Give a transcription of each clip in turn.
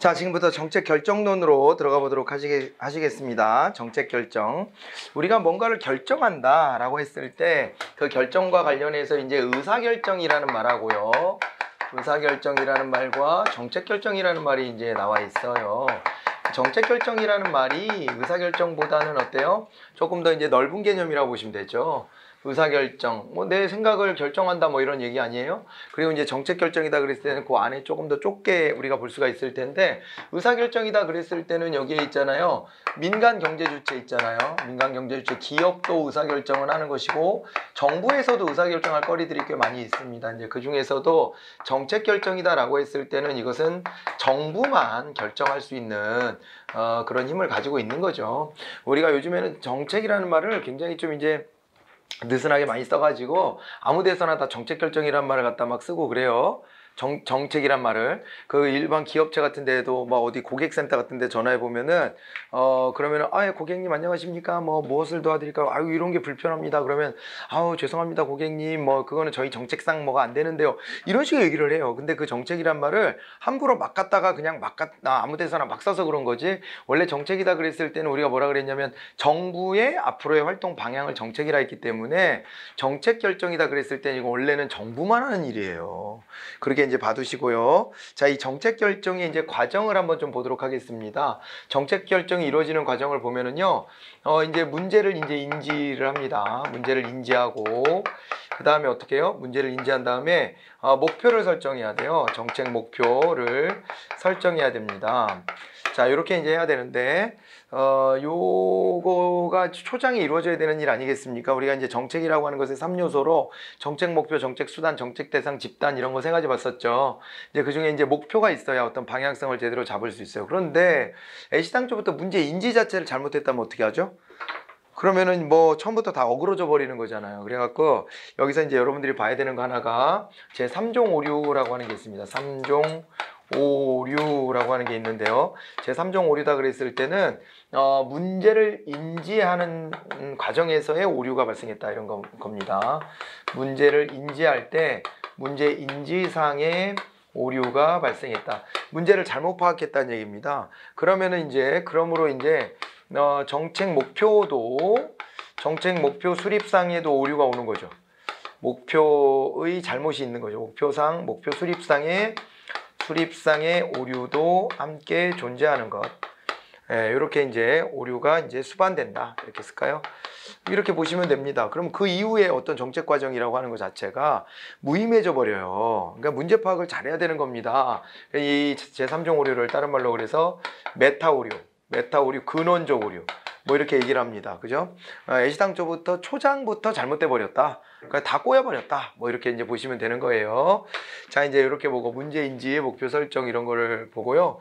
자, 지금부터 정책 결정론으로 들어가 보도록 하시겠습니다. 정책 결정. 우리가 뭔가를 결정한다라고 했을 때 그 결정과 관련해서 이제 의사결정이라는 말하고요. 의사결정이라는 말과 정책결정이라는 말이 이제 나와 있어요. 정책결정이라는 말이 의사결정보다는 어때요? 조금 더 이제 넓은 개념이라고 보시면 되죠. 의사결정, 뭐 내 생각을 결정한다 뭐 이런 얘기 아니에요? 그리고 이제 정책결정이다 그랬을 때는 그 안에 조금 더 좁게 우리가 볼 수가 있을 텐데, 의사결정이다 그랬을 때는 여기에 있잖아요. 민간경제주체 있잖아요. 민간경제주체, 기업도 의사결정을 하는 것이고 정부에서도 의사결정할 거리들이 꽤 많이 있습니다. 이제 그 중에서도 정책결정이다라고 했을 때는 이것은 정부만 결정할 수 있는 그런 힘을 가지고 있는 거죠. 우리가 요즘에는 정책이라는 말을 굉장히 좀 이제 느슨하게 많이 써가지고 아무 데서나 다 정책결정이란 말을 갖다 막 쓰고 그래요. 정책이란 말을 그 일반 기업체 같은 데도 뭐 어디 고객센터 같은 데 전화해 보면은 그러면은 고객님 안녕하십니까, 뭐 무엇을 도와드릴까요, 아유 이런 게 불편합니다, 그러면 아우 죄송합니다 고객님, 뭐 그거는 저희 정책상 뭐가 안 되는데요, 이런 식의 얘기를 해요. 근데 그 정책이란 말을 함부로 막 갖다가 그냥 아무 데서나 막 써서 그런 거지, 원래 정책이다 그랬을 때는 우리가 뭐라 그랬냐면 정부의 앞으로의 활동 방향을 정책이라 했기 때문에 정책 결정이다 그랬을 때는 이거 원래는 정부만 하는 일이에요. 그렇게 이제 봐두시고요. 자, 이 정책 결정의 이제 과정을 한번 좀 보도록 하겠습니다. 정책 결정이 이루어지는 과정을 보면은요, 이제 문제를 이제 인지를 합니다. 문제를 인지하고, 그 다음에 어떻게 해요? 문제를 인지한 다음에 목표를 설정해야 돼요. 정책 목표를 설정해야 됩니다. 자, 이렇게 이제 해야 되는데, 요거가 초장에 이루어져야 되는 일 아니겠습니까? 우리가 이제 정책이라고 하는 것의 3요소로 정책 목표, 정책 수단, 정책 대상, 집단 이런 거 세 가지 봤었죠. 이제 그 중에 이제 목표가 있어야 어떤 방향성을 제대로 잡을 수 있어요. 그런데 애시당초부터 문제 인지 자체를 잘못했다면 어떻게 하죠? 그러면은 뭐 처음부터 다 어그러져 버리는 거잖아요. 그래갖고 여기서 이제 여러분들이 봐야 되는 거 하나가 제 3종 오류라고 하는 게 있습니다. 3종 오류라고 하는 게 있는데요. 제 3종 오류다 그랬을 때는 문제를 인지하는 과정에서의 오류가 발생했다 이런 겁니다. 문제를 인지할 때 문제 인지상의 오류가 발생했다. 문제를 잘못 파악했다는 얘기입니다. 그러면은 이제 그러므로 이제 정책 목표 수립상에도 오류가 오는 거죠. 목표의 잘못이 있는 거죠. 목표 수립상의 오류도 함께 존재하는 것. 이렇게 이제 오류가 이제 수반된다. 이렇게 쓸까요? 이렇게 보시면 됩니다. 그럼 그 이후에 어떤 정책 과정이라고 하는 것 자체가 무의미해져 버려요. 그러니까 문제 파악을 잘해야 되는 겁니다. 이 제3종 오류를 다른 말로 그래서 메타 오류, 근원적 오류, 뭐 이렇게 얘기를 합니다. 그죠? 애시당초부터 초장부터 잘못돼 버렸다. 그러니까 다 꼬여버렸다. 뭐 이렇게 이제 보시면 되는 거예요. 자, 이제 이렇게 보고 문제인지 목표 설정 이런 거를 보고요.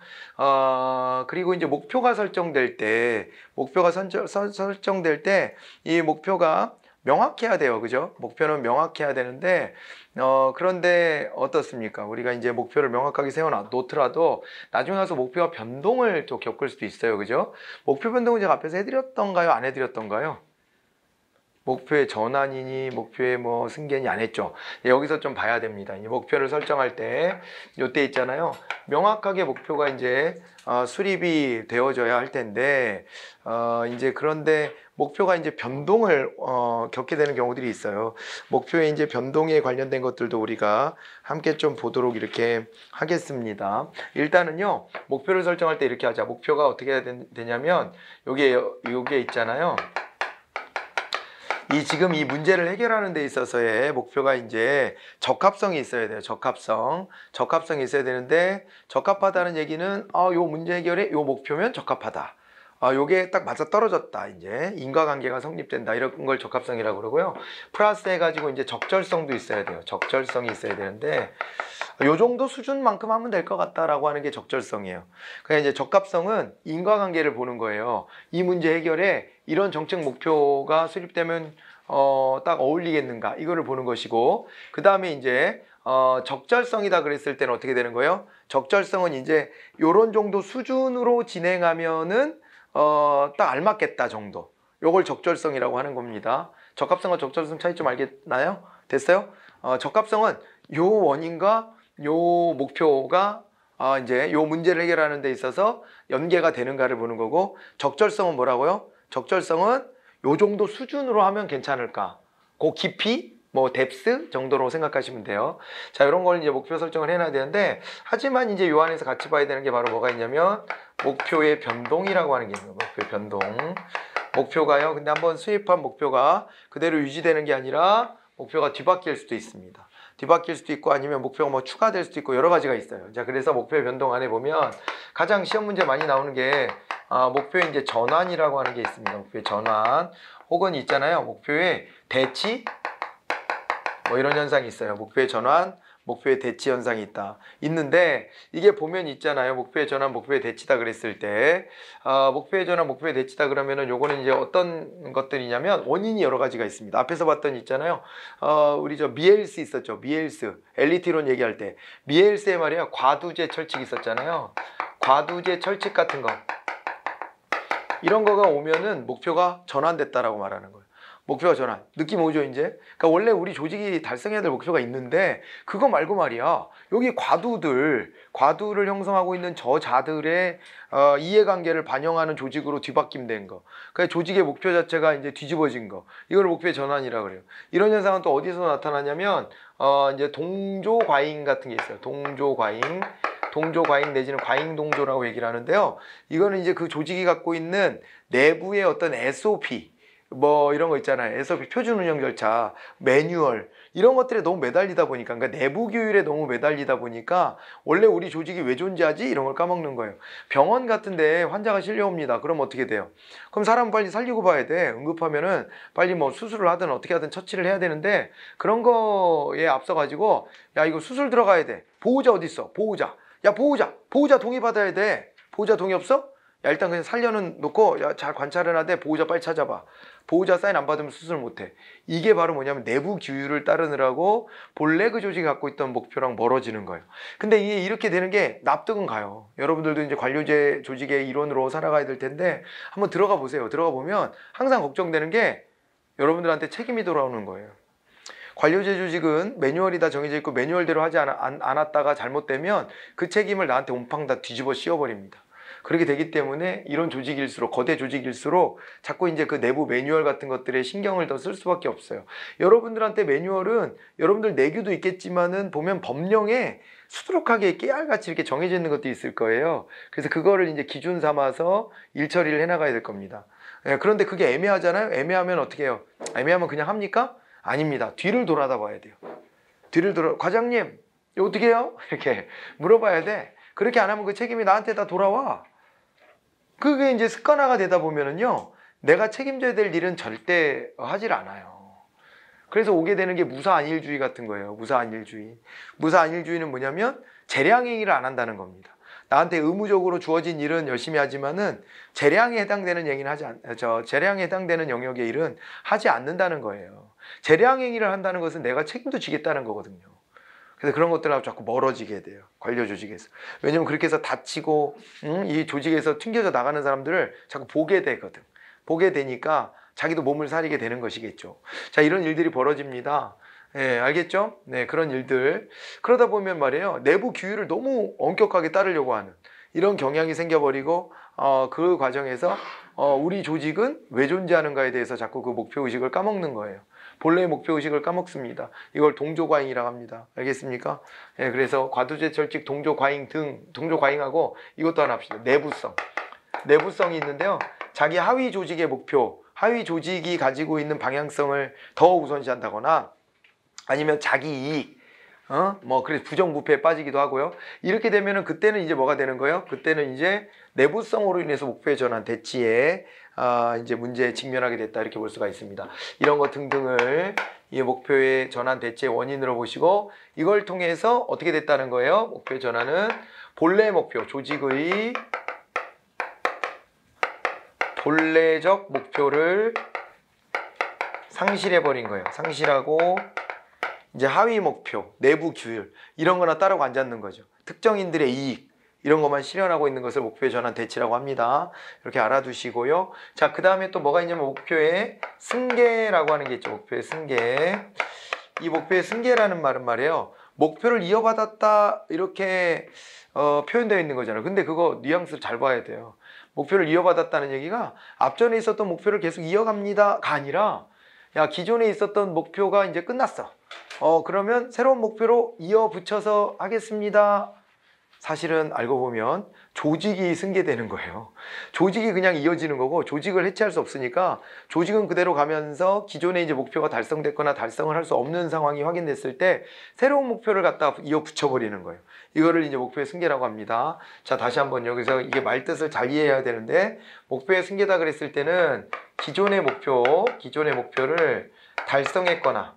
그리고 이제 목표가 설정될 때, 설정될 때 이 목표가 명확해야 돼요. 그죠? 목표는 명확해야 되는데, 그런데 어떻습니까? 우리가 이제 목표를 명확하게 세워놓더라도 나중에 가서 목표가 변동을 또 겪을 수도 있어요. 그죠? 목표 변동은 제가 앞에서 해드렸던가요? 안 해드렸던가요? 목표의 전환이니 목표의 뭐 승계니 안 했죠. 여기서 좀 봐야 됩니다. 이 목표를 설정할 때 요때 있잖아요. 명확하게 목표가 이제 수립이 되어져야 할 텐데 이제 그런데 목표가 이제 변동을 겪게 되는 경우들이 있어요. 목표의 이제 변동에 관련된 것들도 우리가 함께 좀 보도록 이렇게 하겠습니다. 일단은요, 목표를 설정할 때 이렇게 하자. 목표가 어떻게 해야 되냐면 요게 있잖아요. 지금 이 문제를 해결하는 데 있어서의 목표가 이제 적합성이 있어야 돼요. 적합성이 있어야 되는데, 적합하다는 얘기는 요 문제 해결에 요 목표면 적합하다. 요게 딱 맞아 떨어졌다. 이제 인과관계가 성립된다. 이런 걸 적합성이라고 그러고요. 플러스 해가지고 이제 적절성도 있어야 돼요. 적절성이 있어야 되는데, 요 정도 수준만큼 하면 될 것 같다라고 하는 게 적절성이에요. 그러니까 이제 적합성은 인과관계를 보는 거예요. 이 문제 해결에 이런 정책 목표가 수립되면 딱 어울리겠는가, 이거를 보는 것이고, 그 다음에 이제 적절성이다 그랬을 때는 어떻게 되는 거예요? 적절성은 이제 요런 정도 수준으로 진행하면은 딱 알맞겠다 정도. 요걸 적절성이라고 하는 겁니다. 적합성과 적절성 차이 좀 알겠나요? 됐어요? 적합성은 요 원인과 요 목표가 이제 요 문제를 해결하는 데 있어서 연계가 되는가를 보는 거고, 적절성은 뭐라고요? 적절성은 요 정도 수준으로 하면 괜찮을까? 그 깊이, 뭐 뎁스 정도로 생각하시면 돼요. 자, 이런 걸 이제 목표 설정을 해놔야 되는데, 하지만 이제 요 안에서 같이 봐야 되는 게 바로 뭐가 있냐면 목표의 변동이라고 하는 게 있는 거예요. 목표의 변동. 목표가요. 근데 한번 수입한 목표가 그대로 유지되는 게 아니라 목표가 뒤바뀔 수도 있습니다. 뒤바뀔 수도 있고 아니면 목표가 뭐 추가될 수도 있고 여러 가지가 있어요. 자, 그래서 목표의 변동 안에 보면 가장 시험 문제 많이 나오는 게 목표의 이제 전환이라고 하는 게 있습니다. 목표의 전환 혹은 있잖아요. 목표의 대치 뭐 이런 현상이 있어요. 목표의 전환, 목표의 대치 현상이 있는데 이게 보면 있잖아요. 목표의 전환, 목표의 대치다 그랬을 때 목표의 전환, 목표의 대치다 그러면은 요거는 이제 어떤 것들이냐면 원인이 여러 가지가 있습니다. 앞에서 봤던 있잖아요. 우리 저 미엘스 있었죠. 미엘스 엘리트론 얘기할 때 미엘스에 말이야 과두제 철칙 있었잖아요. 과두제 철칙 같은 거 이런 거가 오면은 목표가 전환됐다라고 말하는 거예요. 목표가 전환. 느낌 오죠, 이제? 그러니까 원래 우리 조직이 달성해야 될 목표가 있는데 그거 말고 말이야. 여기 과두를 형성하고 있는 저자들의 이해관계를 반영하는 조직으로 뒤바뀜된 거. 그러니까 조직의 목표 자체가 이제 뒤집어진 거. 이걸 목표의 전환이라고 그래요. 이런 현상은 또 어디서 나타나냐면 이제 동조과잉 같은 게 있어요. 동조과잉 내지는 과잉동조라고 얘기를 하는데요. 이거는 이제 그 조직이 갖고 있는 내부의 어떤 SOP 뭐 이런 거 있잖아요. SOP 표준 운영 절차, 매뉴얼 이런 것들에 너무 매달리다 보니까 그러니까 내부 규율에 너무 매달리다 보니까 원래 우리 조직이 왜 존재하지? 이런 걸 까먹는 거예요. 병원 같은 데 환자가 실려옵니다. 그럼 어떻게 돼요? 그럼 사람 빨리 살리고 봐야 돼. 응급하면은 빨리 뭐 수술을 하든 어떻게 하든 처치를 해야 되는데 그런 거에 앞서 가지고 야 이거 수술 들어가야 돼. 보호자 어디 있어? 보호자. 야 보호자 동의 받아야 돼. 보호자 동의 없어? 야 일단 그냥 살려는 놓고 야 잘 관찰을 하되 보호자 빨리 찾아봐. 보호자 사인 안 받으면 수술 못해. 이게 바로 뭐냐면 내부 규율을 따르느라고 본래 그 조직이 갖고 있던 목표랑 멀어지는 거예요. 근데 이게 이렇게 되는 게 납득은 가요. 여러분들도 이제 관료제 조직의 일원으로 살아가야 될 텐데 한번 들어가 보세요. 들어가 보면 항상 걱정되는 게 여러분들한테 책임이 돌아오는 거예요. 관료제 조직은 매뉴얼이 다 정해져 있고 매뉴얼대로 하지 않았다가 잘못되면 그 책임을 나한테 온팡 다 뒤집어 씌워버립니다. 그렇게 되기 때문에 이런 조직일수록 거대 조직일수록 자꾸 이제 그 내부 매뉴얼 같은 것들에 신경을 더 쓸 수밖에 없어요. 여러분들한테 매뉴얼은 여러분들 내규도 있겠지만은 보면 법령에 수두룩하게 깨알같이 이렇게 정해져 있는 것도 있을 거예요. 그래서 그거를 이제 기준 삼아서 일 처리를 해나가야 될 겁니다. 그런데 그게 애매하잖아요. 애매하면 어떻게 해요? 애매하면 그냥 합니까? 아닙니다. 뒤를 돌아다 봐야 돼요. 과장님 이거 어떻게 해요? 이렇게 물어봐야 돼. 그렇게 안 하면 그 책임이 나한테 다 돌아와. 그게 이제 습관화가 되다 보면은요, 내가 책임져야 될 일은 절대 하질 않아요. 그래서 오게 되는 게 무사안일주의 같은 거예요. 무사안일주의. 무사안일주의는 뭐냐면 재량행위를 안 한다는 겁니다. 나한테 의무적으로 주어진 일은 열심히 하지만은 재량에 해당되는 재량에 해당되는 영역의 일은 하지 않는다는 거예요. 재량행위를 한다는 것은 내가 책임도 지겠다는 거거든요. 그래서 그런 것들하고 자꾸 멀어지게 돼요. 관료 조직에서. 왜냐면 그렇게 해서 다치고 이 조직에서 튕겨져 나가는 사람들을 자꾸 보게 되거든. 보게 되니까 자기도 몸을 사리게 되는 것이겠죠. 자, 이런 일들이 벌어집니다. 네, 알겠죠? 네, 그런 일들. 그러다 보면 말이에요. 내부 규율을 너무 엄격하게 따르려고 하는 이런 경향이 생겨버리고 그 과정에서 우리 조직은 왜 존재하는가에 대해서 자꾸 그 목표의식을 까먹는 거예요. 본래의 목표의식을 까먹습니다. 이걸 동조과잉이라고 합니다. 알겠습니까? 예, 그래서 과두제 철칙, 동조과잉 등, 동조과잉하고 이것도 하나 합시다. 내부성이 있는데요. 자기 하위 조직의 목표, 하위 조직이 가지고 있는 방향성을 더 우선시한다거나 아니면 자기 이익, 그래서 부정부패에 빠지기도 하고요. 이렇게 되면은 그때는 이제 뭐가 되는 거예요? 그때는 이제 내부성으로 인해서 목표의 전환, 대치에 이제 문제에 직면하게 됐다 이렇게 볼 수가 있습니다. 이런 것 등등을 이 목표의 전환, 대치의 원인으로 보시고 이걸 통해서 어떻게 됐다는 거예요? 목표의 전환은 본래 목표, 조직의 본래적 목표를 상실해버린 거예요. 상실하고 이제 하위 목표, 내부 규율 이런 거나 따르고 앉았는 거죠. 특정인들의 이익 이런 것만 실현하고 있는 것을 목표의 전환 대치라고 합니다. 이렇게 알아두시고요. 자, 그 다음에 또 뭐가 있냐면 목표의 승계라고 하는 게 있죠. 목표의 승계. 이 목표의 승계라는 말은 말이에요. 목표를 이어받았다 이렇게 표현되어 있는 거잖아요. 근데 그거 뉘앙스를 잘 봐야 돼요. 목표를 이어받았다는 얘기가 앞전에 있었던 목표를 계속 이어갑니다가 아니라 야, 기존에 있었던 목표가 이제 끝났어. 그러면 새로운 목표로 이어붙여서 하겠습니다. 사실은 알고 보면 조직이 승계되는 거예요. 조직이 그냥 이어지는 거고 조직을 해체할 수 없으니까 조직은 그대로 가면서 기존에 이제 목표가 달성됐거나 달성을 할 수 없는 상황이 확인됐을 때 새로운 목표를 갖다 이어 붙여버리는 거예요. 이거를 이제 목표의 승계라고 합니다. 자, 다시 한번 여기서 이게 말뜻을 잘 이해해야 되는데 목표의 승계다 그랬을 때는 기존의 목표를 달성했거나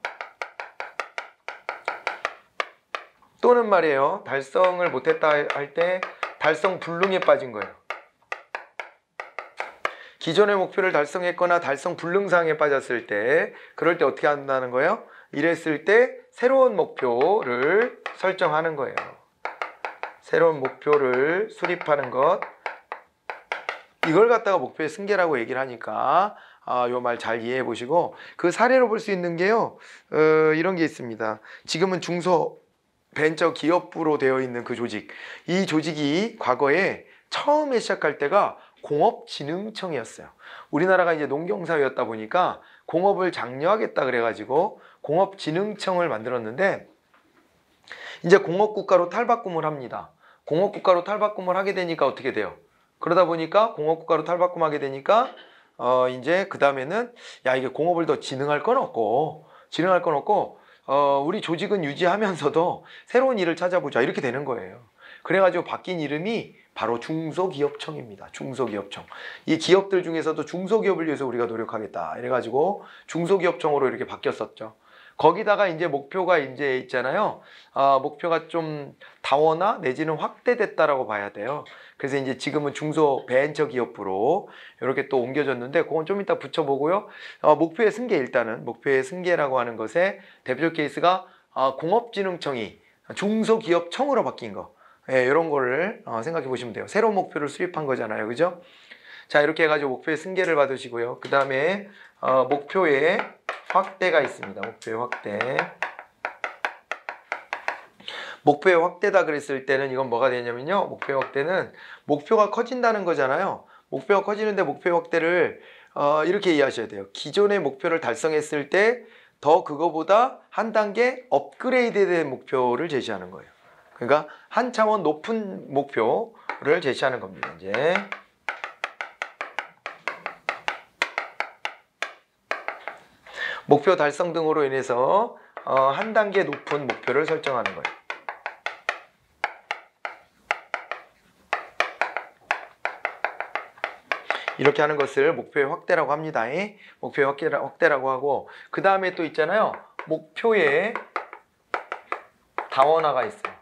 또는 말이에요. 달성을 못했다 할 때 달성 불능에 빠진 거예요. 기존의 목표를 달성했거나 달성 불능상에 빠졌을 때 그럴 때 어떻게 한다는 거예요? 이랬을 때 새로운 목표를 설정하는 거예요. 새로운 목표를 수립하는 것. 이걸 갖다가 목표의 승계라고 얘기를 하니까 요 말 잘 이해해 보시고 그 사례로 볼 수 있는 게요. 이런 게 있습니다. 지금은 벤처 기업부로 되어 있는 그 조직, 이 조직이 과거에 처음에 시작할 때가 공업진흥청이었어요. 우리나라가 이제 농경사회였다 보니까 공업을 장려하겠다 그래가지고 공업진흥청을 만들었는데 이제 공업국가로 탈바꿈을 합니다. 공업국가로 탈바꿈을 하게 되니까 어떻게 돼요? 그러다 보니까 공업국가로 탈바꿈하게 되니까 이제 그 다음에는 야, 이게 공업을 더 진흥할 건 없고 우리 조직은 유지하면서도 새로운 일을 찾아보자 이렇게 되는 거예요. 그래가지고 바뀐 이름이 바로 중소기업청입니다. 중소기업청. 이 기업들 중에서도 중소기업을 위해서 우리가 노력하겠다 이래가지고 중소기업청으로 이렇게 바뀌었었죠. 거기다가 이제 목표가 이제 있잖아요. 목표가 좀 다원화 내지는 확대됐다라고 봐야 돼요. 그래서 이제 지금은 중소벤처기업부로 이렇게 또 옮겨졌는데 그건 좀 이따 붙여보고요. 목표의 승계, 일단은 목표의 승계라고 하는 것의 대표적 케이스가 공업진흥청이 중소기업청으로 바뀐 거. 예, 이런 거를 생각해 보시면 돼요. 새로운 목표를 수립한 거잖아요. 그죠? 자, 이렇게 해가지고 목표의 승계를 받으시고요. 그 다음에 목표의 확대가 있습니다. 목표의 확대. 목표의 확대다 그랬을 때는 이건 뭐가 되냐면요. 목표의 확대는 목표가 커진다는 거잖아요. 목표가 커지는데 목표의 확대를 이렇게 이해하셔야 돼요. 기존의 목표를 달성했을 때 더 그거보다 한 단계 업그레이드된 목표를 제시하는 거예요. 그러니까 한 차원 높은 목표를 제시하는 겁니다. 이제 목표 달성 등으로 인해서 한 단계 높은 목표를 설정하는 거예요. 이렇게 하는 것을 목표의 확대라고 합니다. 목표의 확대라고 하고 그 다음에 또 있잖아요. 목표의 다원화가 있어요.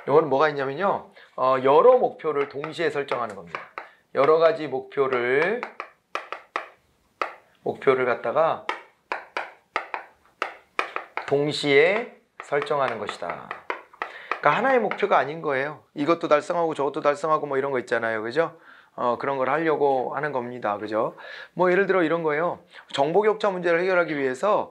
이건 뭐가 있냐면요. 여러 목표를 동시에 설정하는 겁니다. 여러 가지 목표를 갖다가 동시에 설정하는 것이다. 그러니까 하나의 목표가 아닌 거예요. 이것도 달성하고 저것도 달성하고 뭐 이런 거 있잖아요. 그죠? 그런 걸 하려고 하는 겁니다. 그죠? 뭐 예를 들어 이런 거예요. 정보격차 문제를 해결하기 위해서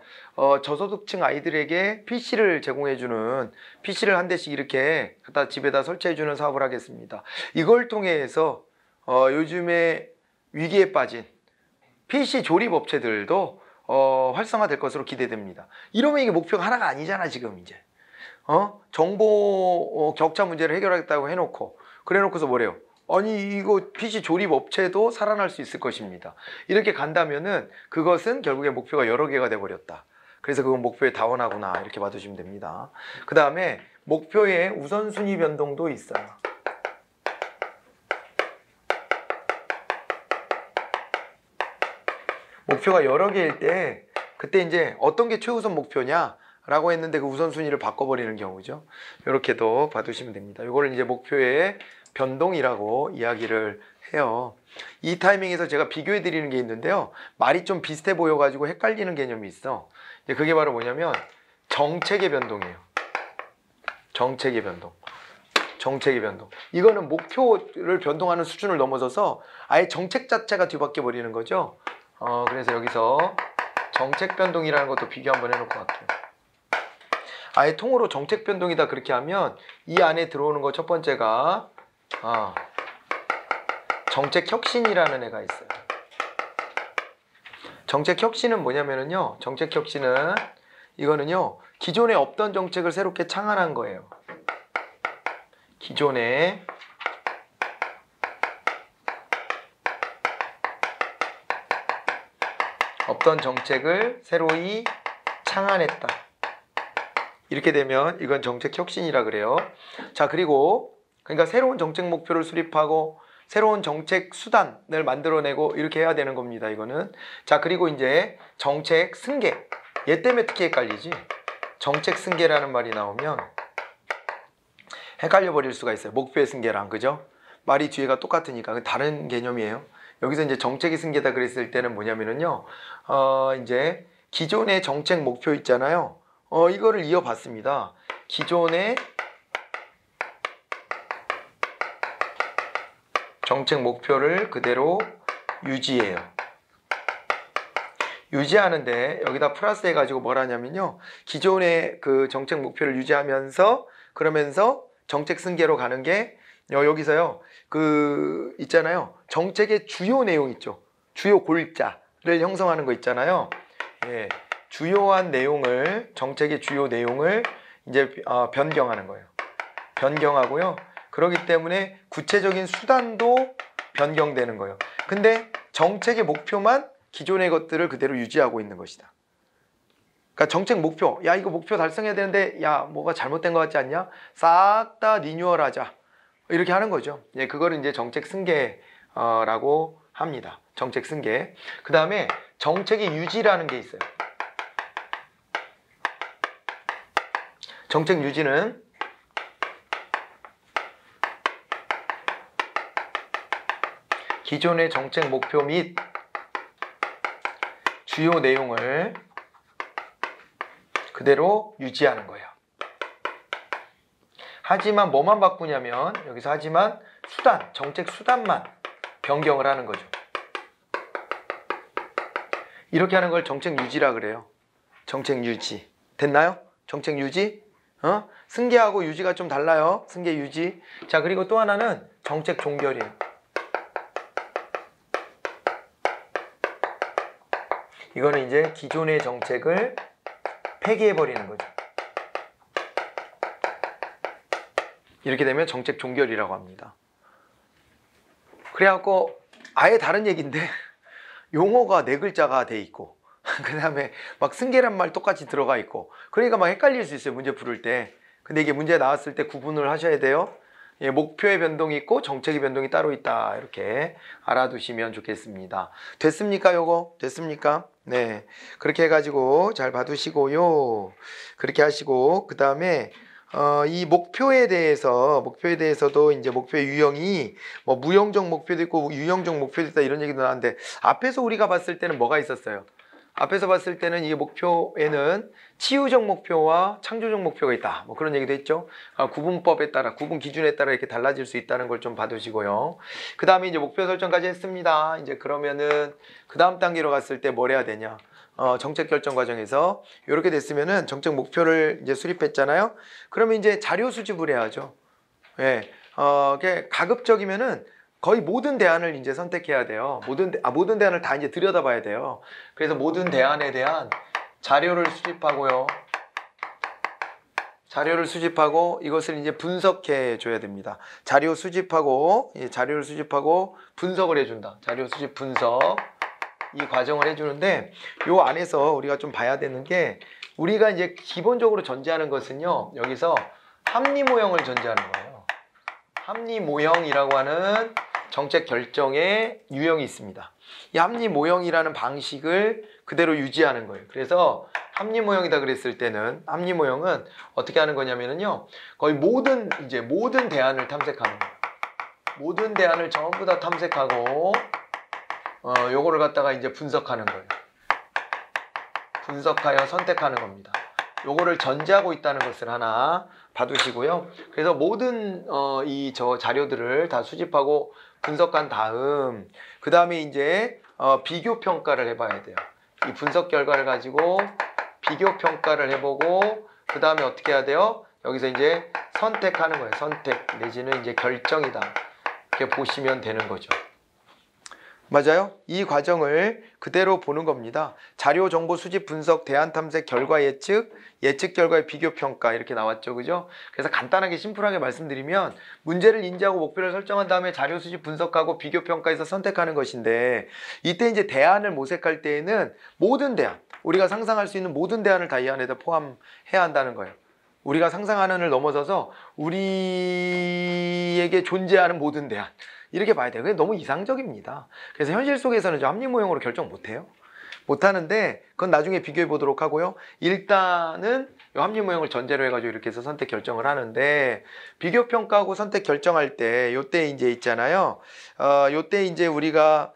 저소득층 아이들에게 PC를 제공해주는 PC를 한 대씩 이렇게 갖다 집에다 설치해주는 사업을 하겠습니다. 이걸 통해서 요즘에 위기에 빠진 PC 조립 업체들도 활성화될 것으로 기대됩니다. 이러면 이게 목표가 하나가 아니잖아 지금 이제. 정보 격차 문제를 해결하겠다고 해놓고 그래놓고서 뭐래요? 아니 이거 PC 조립 업체도 살아날 수 있을 것입니다. 이렇게 간다면은 그것은 결국에 목표가 여러 개가 돼버렸다. 그래서 그건 목표의 다원화구나 이렇게 봐두시면 됩니다. 그 다음에 목표의 우선순위 변동도 있어요. 목표가 여러 개일 때 그때 이제 어떤 게 최우선 목표냐 라고 했는데 그 우선순위를 바꿔버리는 경우죠. 이렇게도 봐두시면 됩니다. 이거를 이제 목표의 변동이라고 이야기를 해요. 이 타이밍에서 제가 비교해 드리는 게 있는데요. 말이 좀 비슷해 보여가지고 헷갈리는 개념이 있어. 그게 바로 뭐냐면 정책의 변동이에요. 정책의 변동. 이거는 목표를 변동하는 수준을 넘어서서 아예 정책 자체가 뒤바뀌어 버리는 거죠. 그래서 여기서 정책 변동이라는 것도 비교 한번 해놓고 갈게요. 아예 통으로 정책 변동이다 그렇게 하면 이 안에 들어오는 거 첫 번째가 정책 혁신이라는 애가 있어요. 정책 혁신은 뭐냐면은요. 정책 혁신은 이거는요. 기존에 없던 정책을 새롭게 창안한 거예요. 기존에 없던 정책을 새로이 창안했다. 이렇게 되면 이건 정책 혁신이라 그래요. 자, 그리고 그러니까 새로운 정책 목표를 수립하고 새로운 정책 수단을 만들어내고 이렇게 해야 되는 겁니다. 이거는. 자, 그리고 이제 정책 승계. 얘 때문에 특히 헷갈리지. 정책 승계라는 말이 나오면 헷갈려 버릴 수가 있어요. 목표의 승계랑, 그죠? 말이 뒤에가 똑같으니까 다른 개념이에요. 여기서 이제 정책이 승계다 그랬을 때는 뭐냐면은요. 이제 기존의 정책 목표 있잖아요. 이거를 이어봤습니다. 기존의 정책 목표를 그대로 유지해요. 유지하는데 여기다 플러스 해가지고 뭘 하냐면요. 기존의 그 정책 목표를 유지하면서 그러면서 정책 승계로 가는 게 여기서요. 그 있잖아요. 정책의 주요 내용 있죠. 주요 골자를 형성하는 거 있잖아요. 예, 주요한 내용을 정책의 주요 내용을 이제 변경하는 거예요. 변경하고요. 그렇기 때문에 구체적인 수단도 변경되는 거예요. 근데 정책의 목표만 기존의 것들을 그대로 유지하고 있는 것이다. 그러니까 정책 목표, 야 이거 목표 달성해야 되는데 야 뭐가 잘못된 것 같지 않냐? 싹 다 리뉴얼하자. 이렇게 하는 거죠. 예, 그거를 이제 정책 승계라고 합니다. 정책 승계. 그 다음에 정책의 유지라는 게 있어요. 정책 유지는 기존의 정책 목표 및 주요 내용을 그대로 유지하는 거예요. 하지만 뭐만 바꾸냐면 여기서 하지만 수단, 정책 수단만 변경을 하는 거죠. 이렇게 하는 걸 정책 유지라 그래요. 정책 유지. 됐나요? 정책 유지? 승계하고 유지가 좀 달라요. 승계 유지. 자, 그리고 또 하나는 정책 종결이에요. 이거는 이제 기존의 정책을 폐기해버리는 거죠. 이렇게 되면 정책 종결이라고 합니다. 그래갖고 아예 다른 얘기인데 용어가 4글자가 돼 있고 그 다음에 막 승계란 말 똑같이 들어가 있고 그러니까 막 헷갈릴 수 있어요. 문제 풀을 때. 근데 이게 문제 나왔을 때 구분을 하셔야 돼요. 예, 목표의 변동이 있고 정책의 변동이 따로 있다. 이렇게 알아두시면 좋겠습니다. 됐습니까? 요거? 됐습니까? 네. 그렇게 해가지고 잘 봐두시고요. 그렇게 하시고 그 다음에 이 목표에 대해서도 이제 목표의 유형이 뭐 무형적 목표도 있고 유형적 목표도 있다 이런 얘기도 나왔는데 앞에서 우리가 봤을 때는 뭐가 있었어요? 앞에서 봤을 때는 이 목표에는 치유적 목표와 창조적 목표가 있다. 뭐 그런 얘기도 했죠. 구분법에 따라, 구분 기준에 따라 이렇게 달라질 수 있다는 걸 좀 봐두시고요. 그 다음에 이제 목표 설정까지 했습니다. 이제 그러면은 그 다음 단계로 갔을 때 뭘 해야 되냐? 정책 결정 과정에서 이렇게 됐으면은 정책 목표를 이제 수립했잖아요. 그러면 이제 자료 수집을 해야죠. 예, 가급적이면은 거의 모든 대안을 이제 선택해야 돼요. 모든 대안을 다 이제 들여다봐야 돼요. 그래서 모든 대안에 대한 자료를 수집하고요. 자료를 수집하고 이것을 이제 분석해 줘야 됩니다. 자료를 수집하고 분석을 해준다. 자료 수집 분석 이 과정을 해주는데 요 안에서 우리가 좀 봐야 되는 게 우리가 이제 기본적으로 전제하는 것은요. 여기서 합리 모형을 전제하는 거예요. 합리 모형이라고 하는 정책 결정의 유형이 있습니다. 이 합리 모형이라는 방식을 그대로 유지하는 거예요. 그래서 합리 모형이다 그랬을 때는 합리 모형은 어떻게 하는 거냐면요. 거의 모든 대안을 탐색하는 거예요. 모든 대안을 전부 다 탐색하고 요거를 갖다가 이제 분석하는 거예요. 분석하여 선택하는 겁니다. 요거를 전제하고 있다는 것을 하나 봐두시고요. 그래서 모든 저 자료들을 다 수집하고 분석한 다음 그 다음에 이제 비교 평가를 해봐야 돼요. 이 분석 결과를 가지고 비교 평가를 해보고 그 다음에 어떻게 해야 돼요? 여기서 이제 선택하는 거예요. 선택 내지는 이제 결정이다. 이렇게 보시면 되는 거죠. 맞아요? 이 과정을 그대로 보는 겁니다. 자료, 정보, 수집, 분석, 대안 탐색, 결과 예측, 예측 결과의 비교 평가 이렇게 나왔죠. 그죠? 그래서 간단하게 심플하게 말씀드리면 문제를 인지하고 목표를 설정한 다음에 자료 수집 분석하고 비교 평가해서 선택하는 것인데 이때 이제 대안을 모색할 때에는 모든 대안, 우리가 상상할 수 있는 모든 대안을 다 이 안에다 포함해야 한다는 거예요. 우리가 상상하는을 넘어서서 우리에게 존재하는 모든 대안 이렇게 봐야 돼요. 그게 너무 이상적입니다. 그래서 현실 속에서는 합리 모형으로 결정 못해요. 못하는데 그건 나중에 비교해 보도록 하고요. 일단은 이 합리 모형을 전제로 해가지고 이렇게 해서 선택 결정을 하는데 비교 평가하고 선택 결정할 때 요때 이제 있잖아요. 요때 이제 우리가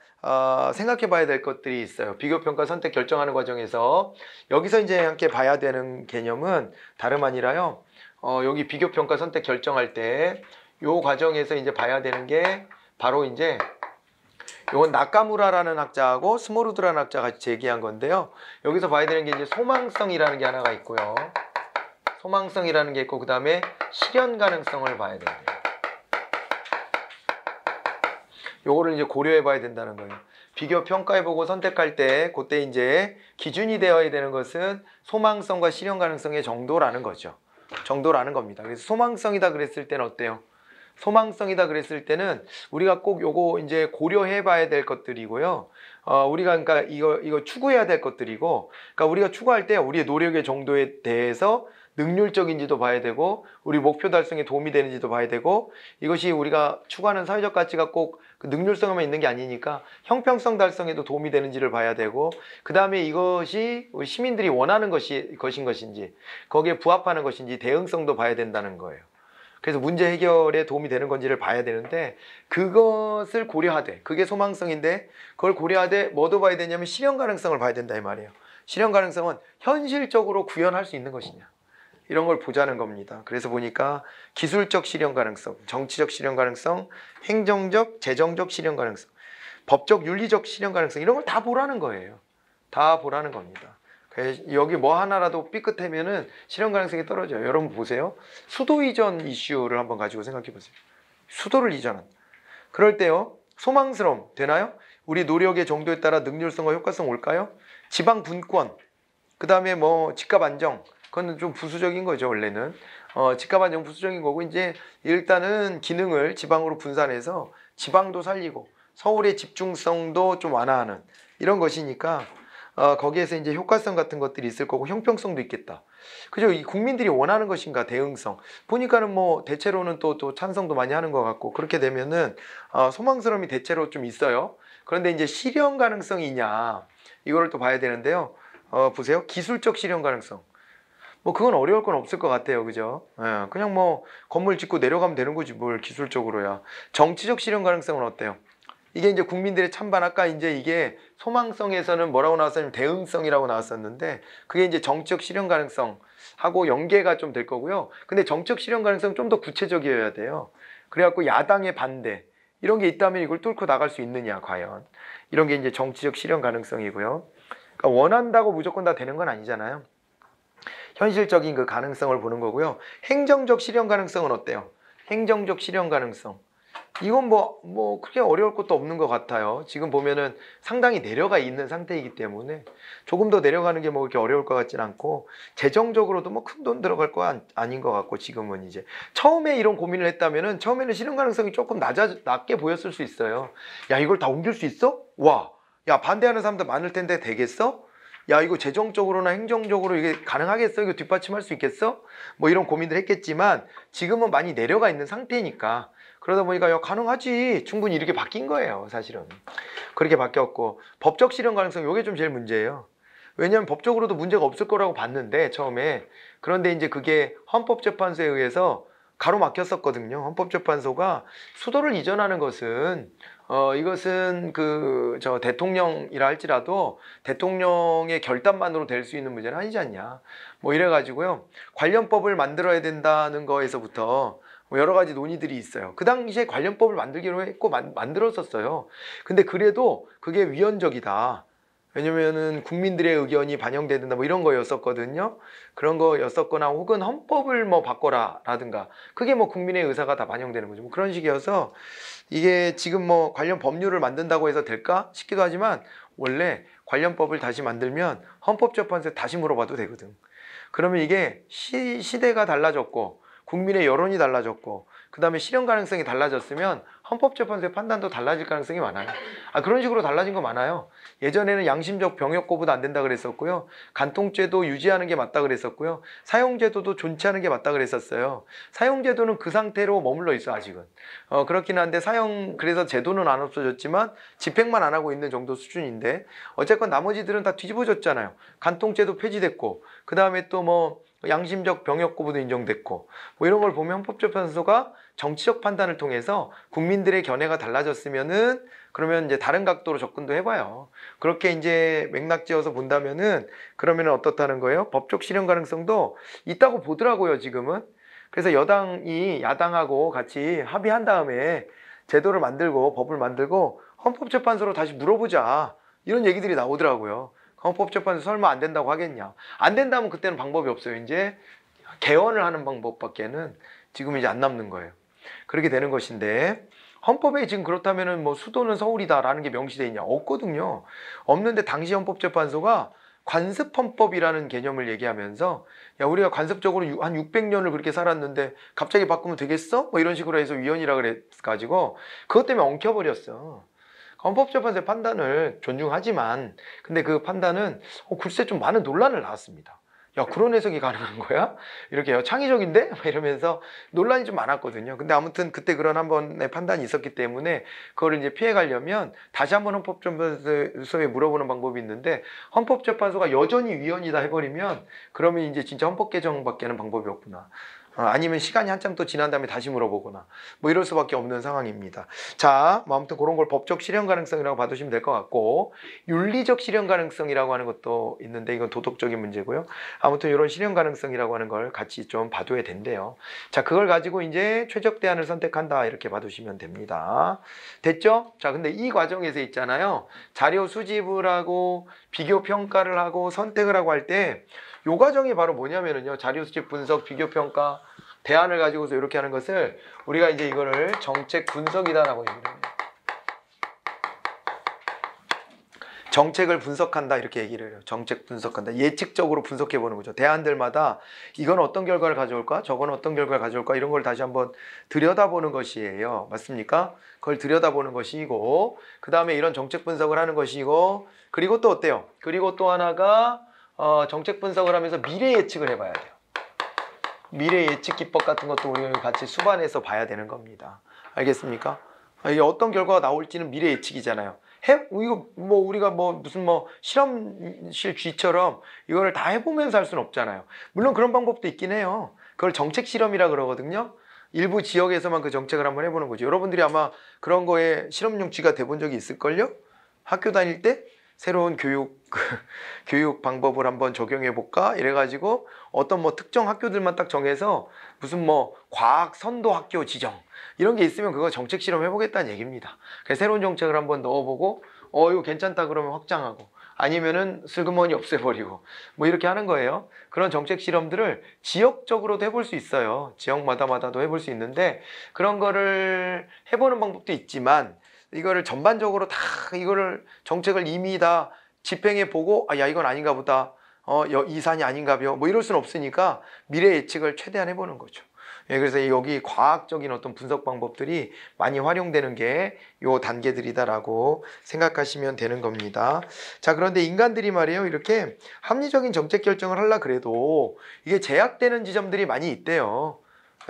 생각해 봐야 될 것들이 있어요. 비교 평가 선택 결정하는 과정에서 여기서 이제 함께 봐야 되는 개념은 다름 아니라요. 여기 비교 평가 선택 결정할 때 요 과정에서 이제 봐야 되는 게 바로 이제 이건 나카무라라는 학자하고 스모루드라는 학자가 같이 제기한 건데요. 여기서 봐야 되는 게 이제 소망성이라는 게 하나가 있고요. 소망성이라는 게 있고 그 다음에 실현 가능성을 봐야 돼요. 요거를 이제 고려해 봐야 된다는 거예요. 비교 평가해 보고 선택할 때 그때 이제 기준이 되어야 되는 것은 소망성과 실현 가능성의 정도라는 거죠. 정도라는 겁니다. 그래서 소망성이다 그랬을 때는 어때요? 소망성이다 그랬을 때는 우리가 꼭 요거 이제 고려해 봐야 될 것들이고요. 우리가 그러니까 이거 추구해야 될 것들이고, 그러니까 우리가 추구할 때 우리의 노력의 정도에 대해서 능률적인지도 봐야 되고, 우리 목표 달성에 도움이 되는지도 봐야 되고, 이것이 우리가 추구하는 사회적 가치가 꼭 그 능률성에만 있는 게 아니니까 형평성 달성에도 도움이 되는지를 봐야 되고, 그 다음에 이것이 우리 시민들이 원하는 것인지, 거기에 부합하는 것인지 대응성도 봐야 된다는 거예요. 그래서 문제 해결에 도움이 되는 건지를 봐야 되는데 그것을 고려하되 그게 소망성인데 그걸 고려하되 뭐도 봐야 되냐면 실현 가능성을 봐야 된다 이 말이에요. 실현 가능성은 현실적으로 구현할 수 있는 것이냐 이런 걸 보자는 겁니다. 그래서 보니까 기술적 실현 가능성, 정치적 실현 가능성, 행정적, 재정적 실현 가능성, 법적, 윤리적 실현 가능성 이런 걸 다 보라는 거예요. 다 보라는 겁니다. 여기 뭐 하나라도 삐끗하면은 실현 가능성이 떨어져요. 여러분 보세요. 수도 이전 이슈를 한번 가지고 생각해 보세요. 수도를 이전한. 그럴 때요. 소망스러움 되나요? 우리 노력의 정도에 따라 능률성과 효과성 올까요? 지방 분권. 그 다음에 뭐 집값 안정. 그건 좀 부수적인 거죠, 원래는. 집값 안정 부수적인 거고 이제 일단은 기능을 지방으로 분산해서 지방도 살리고 서울의 집중성도 좀 완화하는 이런 것이니까 거기에서 이제 효과성 같은 것들이 있을 거고 형평성도 있겠다. 그죠? 이 국민들이 원하는 것인가 대응성. 보니까는 뭐 대체로는 또 찬성도 많이 하는 것 같고 그렇게 되면은 소망스러움이 대체로 좀 있어요. 그런데 이제 실현 가능성이 있냐 이거를 또 봐야 되는데요. 보세요. 기술적 실현 가능성. 뭐 그건 어려울 건 없을 것 같아요. 그죠? 예, 그냥 뭐 건물 짓고 내려가면 되는 거지 뭘 기술적으로야. 정치적 실현 가능성은 어때요? 이게 이제 국민들의 찬반 아까 이제 이게 소망성에서는 뭐라고 나왔었냐면 대응성이라고 나왔었는데 그게 이제 정치적 실현 가능성하고 연계가 좀 될 거고요. 근데 정치적 실현 가능성 좀 더 구체적이어야 돼요. 그래갖고 야당의 반대 이런 게 있다면 이걸 뚫고 나갈 수 있느냐 과연 이런 게 이제 정치적 실현 가능성이고요. 그러니까 원한다고 무조건 다 되는 건 아니잖아요. 현실적인 그 가능성을 보는 거고요. 행정적 실현 가능성은 어때요? 행정적 실현 가능성. 이건 뭐 크게 어려울 것도 없는 것 같아요. 지금 보면은 상당히 내려가 있는 상태이기 때문에 조금 더 내려가는 게 뭐 그렇게 어려울 것 같진 않고 재정적으로도 뭐 큰 돈 들어갈 거 아닌 것 같고 지금은 이제 처음에 이런 고민을 했다면은 처음에는 실현 가능성이 조금 낮게 보였을 수 있어요. 야 이걸 다 옮길 수 있어? 와, 야 반대하는 사람도 많을 텐데 되겠어? 야 이거 재정적으로나 행정적으로 이게 가능하겠어? 이거 뒷받침할 수 있겠어? 뭐 이런 고민들 했겠지만 지금은 많이 내려가 있는 상태니까 그러다 보니까 야 가능하지 충분히 이렇게 바뀐 거예요. 사실은 그렇게 바뀌었고 법적 실현 가능성 이게 좀 제일 문제예요. 왜냐하면 법적으로도 문제가 없을 거라고 봤는데 처음에 그런데 이제 그게 헌법재판소에 의해서 가로막혔었거든요. 헌법재판소가 수도를 이전하는 것은 이것은 저 대통령이라 할지라도 대통령의 결단만으로 될 수 있는 문제는 아니지 않냐. 뭐 이래가지고요. 관련법을 만들어야 된다는 거에서부터 뭐 여러 가지 논의들이 있어요. 그 당시에 관련법을 만들기로 했고 만들었었어요. 근데 그래도 그게 위헌적이다. 왜냐면은 국민들의 의견이 반영돼야 된다 뭐 이런 거였었거든요. 그런 거였었거나 혹은 헌법을 뭐 바꿔라라든가 그게 뭐 국민의 의사가 다 반영되는 거죠. 뭐 그런 식이어서 이게 지금 뭐 관련 법률을 만든다고 해서 될까 싶기도 하지만 원래 관련법을 다시 만들면 헌법재판소에 다시 물어봐도 되거든. 그러면 이게 시대가 달라졌고 국민의 여론이 달라졌고 그 다음에 실현 가능성이 달라졌으면 헌법재판소의 판단도 달라질 가능성이 많아요. 그런 식으로 달라진 거 많아요. 예전에는 양심적 병역거부도 안 된다 그랬었고요. 간통죄도 유지하는 게 맞다 그랬었고요. 사용제도도 존치하는 게 맞다 그랬었어요. 사용제도는 그 상태로 머물러 있어 아직은. 그렇긴 한데 그래서 제도는 안 없어졌지만 집행만 안 하고 있는 정도 수준인데 어쨌건 나머지들은 다 뒤집어졌잖아요. 간통죄도 폐지됐고 그 다음에 또 뭐 양심적 병역 거부도 인정됐고 뭐 이런 걸 보면 헌법재판소가 정치적 판단을 통해서 국민들의 견해가 달라졌으면은 그러면 이제 다른 각도로 접근도 해봐요. 그렇게 이제 맥락지어서 본다면은 그러면은 어떻다는 거예요? 법적 실현 가능성도 있다고 보더라고요, 지금은. 그래서 여당이 야당하고 같이 합의한 다음에 제도를 만들고 법을 만들고 헌법재판소로 다시 물어보자. 이런 얘기들이 나오더라고요. 헌법재판소 설마 안 된다고 하겠냐. 안 된다면 그때는 방법이 없어요. 이제 개헌을 하는 방법밖에는 지금 이제 안 남는 거예요. 그렇게 되는 것인데 헌법에 지금 그렇다면은 뭐 수도는 서울이다라는 게 명시되어 있냐? 없거든요. 없는데 당시 헌법재판소가 관습헌법이라는 개념을 얘기하면서 야 우리가 관습적으로 한 600년을 그렇게 살았는데 갑자기 바꾸면 되겠어? 뭐 이런 식으로 해서 위헌이라 그래가지고 그것 때문에 엉켜버렸어. 헌법재판소의 판단을 존중하지만 근데 그 판단은 글쎄 좀 많은 논란을 낳았습니다. 야 그런 해석이 가능한 거야? 이렇게요. 창의적인데? 이러면서 논란이 좀 많았거든요. 근데 아무튼 그때 그런 한 번의 판단이 있었기 때문에 그거를 이제 피해가려면 다시 한번 헌법재판소에 물어보는 방법이 있는데 헌법재판소가 여전히 위헌이다 해버리면 그러면 이제 진짜 헌법 개정밖에 하는 방법이 없구나. 아니면 시간이 한참 또 지난 다음에 다시 물어보거나 뭐 이럴 수밖에 없는 상황입니다. 자, 뭐 아무튼 그런 걸 법적 실현 가능성이라고 봐두시면 될 것 같고 윤리적 실현 가능성이라고 하는 것도 있는데 이건 도덕적인 문제고요. 아무튼 이런 실현 가능성이라고 하는 걸 같이 좀 봐둬야 된대요. 자, 그걸 가지고 이제 최적 대안을 선택한다 이렇게 봐두시면 됩니다. 됐죠? 자, 근데 이 과정에서 있잖아요. 자료 수집을 하고 비교 평가를 하고 선택을 하고 할 때 이 과정이 바로 뭐냐면요. 자료 수집 분석, 비교 평가, 대안을 가지고서 이렇게 하는 것을 우리가 이제 이거를 정책 분석이다라고 얘기를 해요. 정책을 분석한다 이렇게 얘기를 해요. 정책 분석한다. 예측적으로 분석해 보는 거죠. 대안들마다 이건 어떤 결과를 가져올까? 저건 어떤 결과를 가져올까? 이런 걸 다시 한번 들여다보는 것이에요. 맞습니까? 그걸 들여다보는 것이고 그 다음에 이런 정책 분석을 하는 것이고 그리고 또 어때요? 그리고 또 하나가 정책 분석을 하면서 미래 예측을 해봐야 돼요. 미래 예측 기법 같은 것도 우리가 같이 수반해서 봐야 되는 겁니다. 알겠습니까? 이게 어떤 결과가 나올지는 미래 예측이잖아요. 이거 뭐 우리가 뭐 무슨 뭐 실험실 쥐처럼 이거를 다 해보면서 할 수는 없잖아요. 물론 그런 방법도 있긴 해요. 그걸 정책 실험이라 그러거든요. 일부 지역에서만 그 정책을 한번 해보는 거죠. 여러분들이 아마 그런 거에 실험용 쥐가 돼본 적이 있을걸요? 학교 다닐 때 새로운 교육 방법을 한번 적용해 볼까? 이래가지고 어떤 뭐 특정 학교들만 딱 정해서 무슨 뭐 과학 선도 학교 지정 이런 게 있으면 그거 정책 실험 해보겠다는 얘기입니다. 그래서 새로운 정책을 한번 넣어보고 이거 괜찮다 그러면 확장하고 아니면은 슬그머니 없애버리고 뭐 이렇게 하는 거예요. 그런 정책 실험들을 지역적으로도 해볼 수 있어요. 지역마다도 해볼 수 있는데 그런 거를 해보는 방법도 있지만 이거를 전반적으로 다 이거를 정책을 이미 다 집행해 보고 야 이건 아닌가 보다 이 산이 아닌가벼 뭐 이럴 수는 없으니까 미래 예측을 최대한 해보는 거죠. 예, 그래서 여기 과학적인 어떤 분석 방법들이 많이 활용되는 게 요 단계들이다라고 생각하시면 되는 겁니다. 자, 그런데 인간들이 말이에요 이렇게 합리적인 정책 결정을 하려 그래도 이게 제약되는 지점들이 많이 있대요.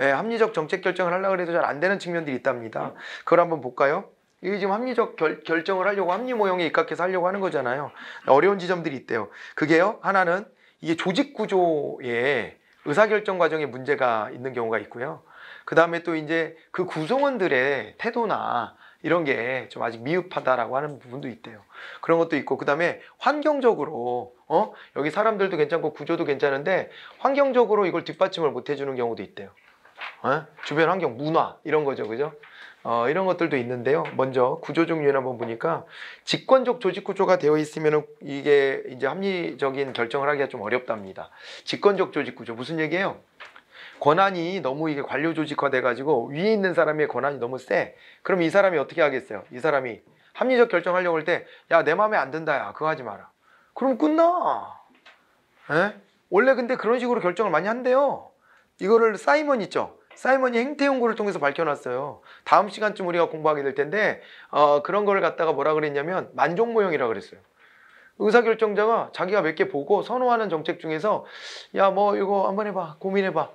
예, 합리적 정책 결정을 하려 그래도 잘 안 되는 측면들이 있답니다. 그걸 한번 볼까요? 이게 지금 합리적 결정을 하려고 합리 모형에 입각해서 하려고 하는 거잖아요. 어려운 지점들이 있대요. 그게요. 하나는 이게 조직 구조에 의사결정 과정에 문제가 있는 경우가 있고요. 그 다음에 또 이제 그 구성원들의 태도나 이런 게 좀 아직 미흡하다라고 하는 부분도 있대요. 그런 것도 있고 그 다음에 환경적으로 여기 사람들도 괜찮고 구조도 괜찮은데 환경적으로 이걸 뒷받침을 못 해주는 경우도 있대요. 주변 환경, 문화 이런 거죠. 그죠? 이런 것들도 있는데요. 먼저 구조적 요인 한번 보니까 직권적 조직 구조가 되어 있으면 이게 이제 합리적인 결정을 하기가 좀 어렵답니다. 직권적 조직 구조 무슨 얘기예요? 권한이 너무 이게 관료 조직화 돼가지고 위에 있는 사람의 권한이 너무 세. 그럼 이 사람이 어떻게 하겠어요? 이 사람이 합리적 결정하려고 할 때 야, 내 마음에 안 든다. 야, 그거 하지 마라. 그럼 끝나. 에? 원래 근데 그런 식으로 결정을 많이 한대요. 이거를 사이먼 있죠? 사이먼이 행태 연구를 통해서 밝혀놨어요. 다음 시간쯤 우리가 공부하게 될 텐데 그런 걸 갖다가 뭐라 그랬냐면 만족 모형이라고 그랬어요. 의사결정자가 자기가 몇 개 보고 선호하는 정책 중에서 야, 뭐 이거 한번 해봐. 고민해봐.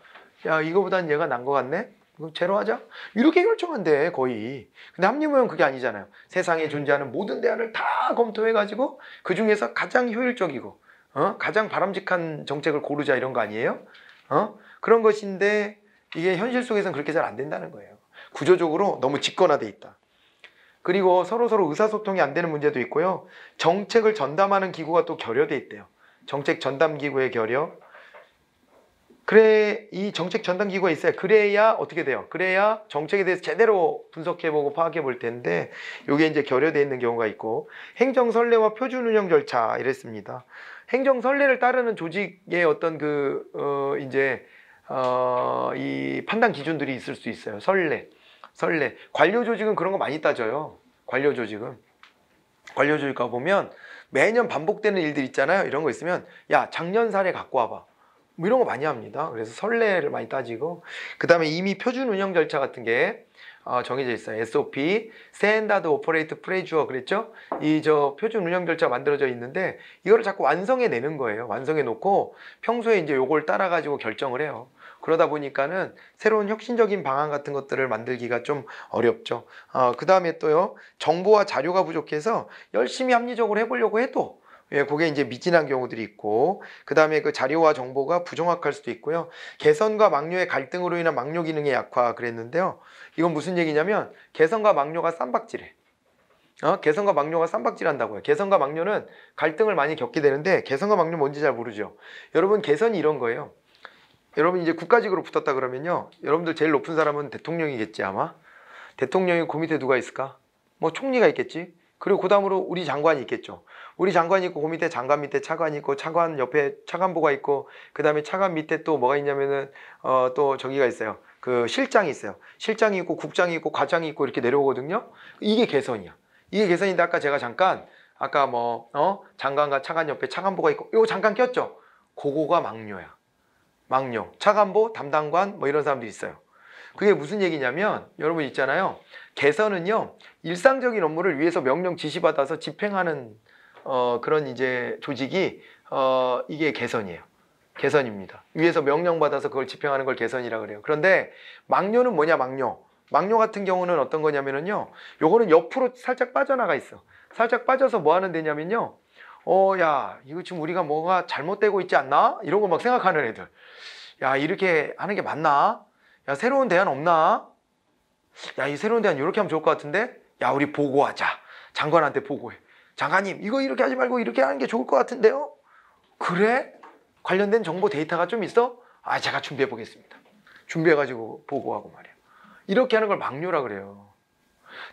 야, 이거보단 얘가 난 것 같네? 그럼 쟤로 하자? 이렇게 결정한대 거의. 근데 합리모형 그게 아니잖아요. 세상에 존재하는 모든 대안을 다 검토해가지고 그 중에서 가장 효율적이고 가장 바람직한 정책을 고르자 이런 거 아니에요? 그런 것인데 이게 현실 속에서는 그렇게 잘 안 된다는 거예요. 구조적으로 너무 직권화돼 있다. 그리고 서로 의사소통이 안 되는 문제도 있고요. 정책을 전담하는 기구가 또 결여돼 있대요. 정책 전담 기구의 결여. 그래, 이 정책 전담 기구가 있어야 그래야 어떻게 돼요? 그래야 정책에 대해서 제대로 분석해보고 파악해볼 텐데 이게 이제 결여돼 있는 경우가 있고 행정 선례와 표준 운영 절차 이랬습니다. 행정 선례를 따르는 조직의 어떤 이 판단 기준들이 있을 수 있어요. 선례. 관료 조직은 그런 거 많이 따져요. 관료 조직 가보면 매년 반복되는 일들 있잖아요. 이런 거 있으면 야, 작년 사례 갖고 와봐. 뭐 이런 거 많이 합니다. 그래서 선례를 많이 따지고 그 다음에 이미 표준 운영 절차 같은 게 정해져 있어요. SOP, Standard Operate Procedure 그랬죠? 표준 운영 절차 만들어져 있는데 이거를 자꾸 완성해 내는 거예요. 완성해 놓고 평소에 이제 요걸 따라 가지고 결정을 해요. 그러다 보니까는 새로운 혁신적인 방안 같은 것들을 만들기가 좀 어렵죠. 그 다음에 또요, 정보와 자료가 부족해서 열심히 합리적으로 해보려고 해도 그게 이제 미진한 경우들이 있고, 그 다음에 그 자료와 정보가 부정확할 수도 있고요. 개선과 막료의 갈등으로 인한 막료 기능의 약화 그랬는데요. 이건 무슨 얘기냐면 개선과 막료가 쌈박질해. 개선과 막료가 쌈박질한다고요. 개선과 막료는 갈등을 많이 겪게 되는데 개선과 막료 뭔지 잘 모르죠. 여러분, 개선이 이런 거예요. 여러분 이제 국가직으로 붙었다 그러면요, 여러분들 제일 높은 사람은 대통령이겠지 아마. 대통령이 그 밑에 누가 있을까? 뭐 총리가 있겠지. 그리고 그 다음으로 우리 장관이 있겠죠. 우리 장관이 있고 그 밑에 장관 밑에 차관이 있고 차관 옆에 차관보가 있고 그 다음에 차관 밑에 또 뭐가 있냐면은 또 저기가 있어요. 그 실장이 있어요. 실장이 있고 국장이 있고 과장이 있고 이렇게 내려오거든요. 이게 개선이야. 이게 개선인데 아까 제가 잠깐 장관과 차관 옆에 차관보가 있고 이거 잠깐 꼈죠. 그거가 막료야. 막료, 차관보, 담당관 뭐 이런 사람들이 있어요. 그게 무슨 얘기냐면 여러분 있잖아요. 개선은요, 일상적인 업무를 위해서 명령 지시받아서 집행하는 그런 이제 조직이 이게 개선이에요. 개선입니다. 위에서 명령받아서 그걸 집행하는 걸 개선이라 그래요. 그런데 막료는 뭐냐, 막료. 막료 같은 경우는 어떤 거냐면요, 요거는 옆으로 살짝 빠져나가 있어. 살짝 빠져서 뭐 하는 데냐면요, 야, 이거 지금 우리가 뭐가 잘못되고 있지 않나? 이런 거 막 생각하는 애들. 야, 이렇게 하는 게 맞나? 야, 새로운 대안 없나? 야, 이 새로운 대안 이렇게 하면 좋을 것 같은데? 야, 우리 보고하자. 장관한테 보고해. 장관님, 이거 이렇게 하지 말고 이렇게 하는 게 좋을 것 같은데요? 그래? 관련된 정보 데이터가 좀 있어? 제가 준비해 보겠습니다. 준비해가지고 보고하고 말이야. 이렇게 하는 걸 막료라 그래요.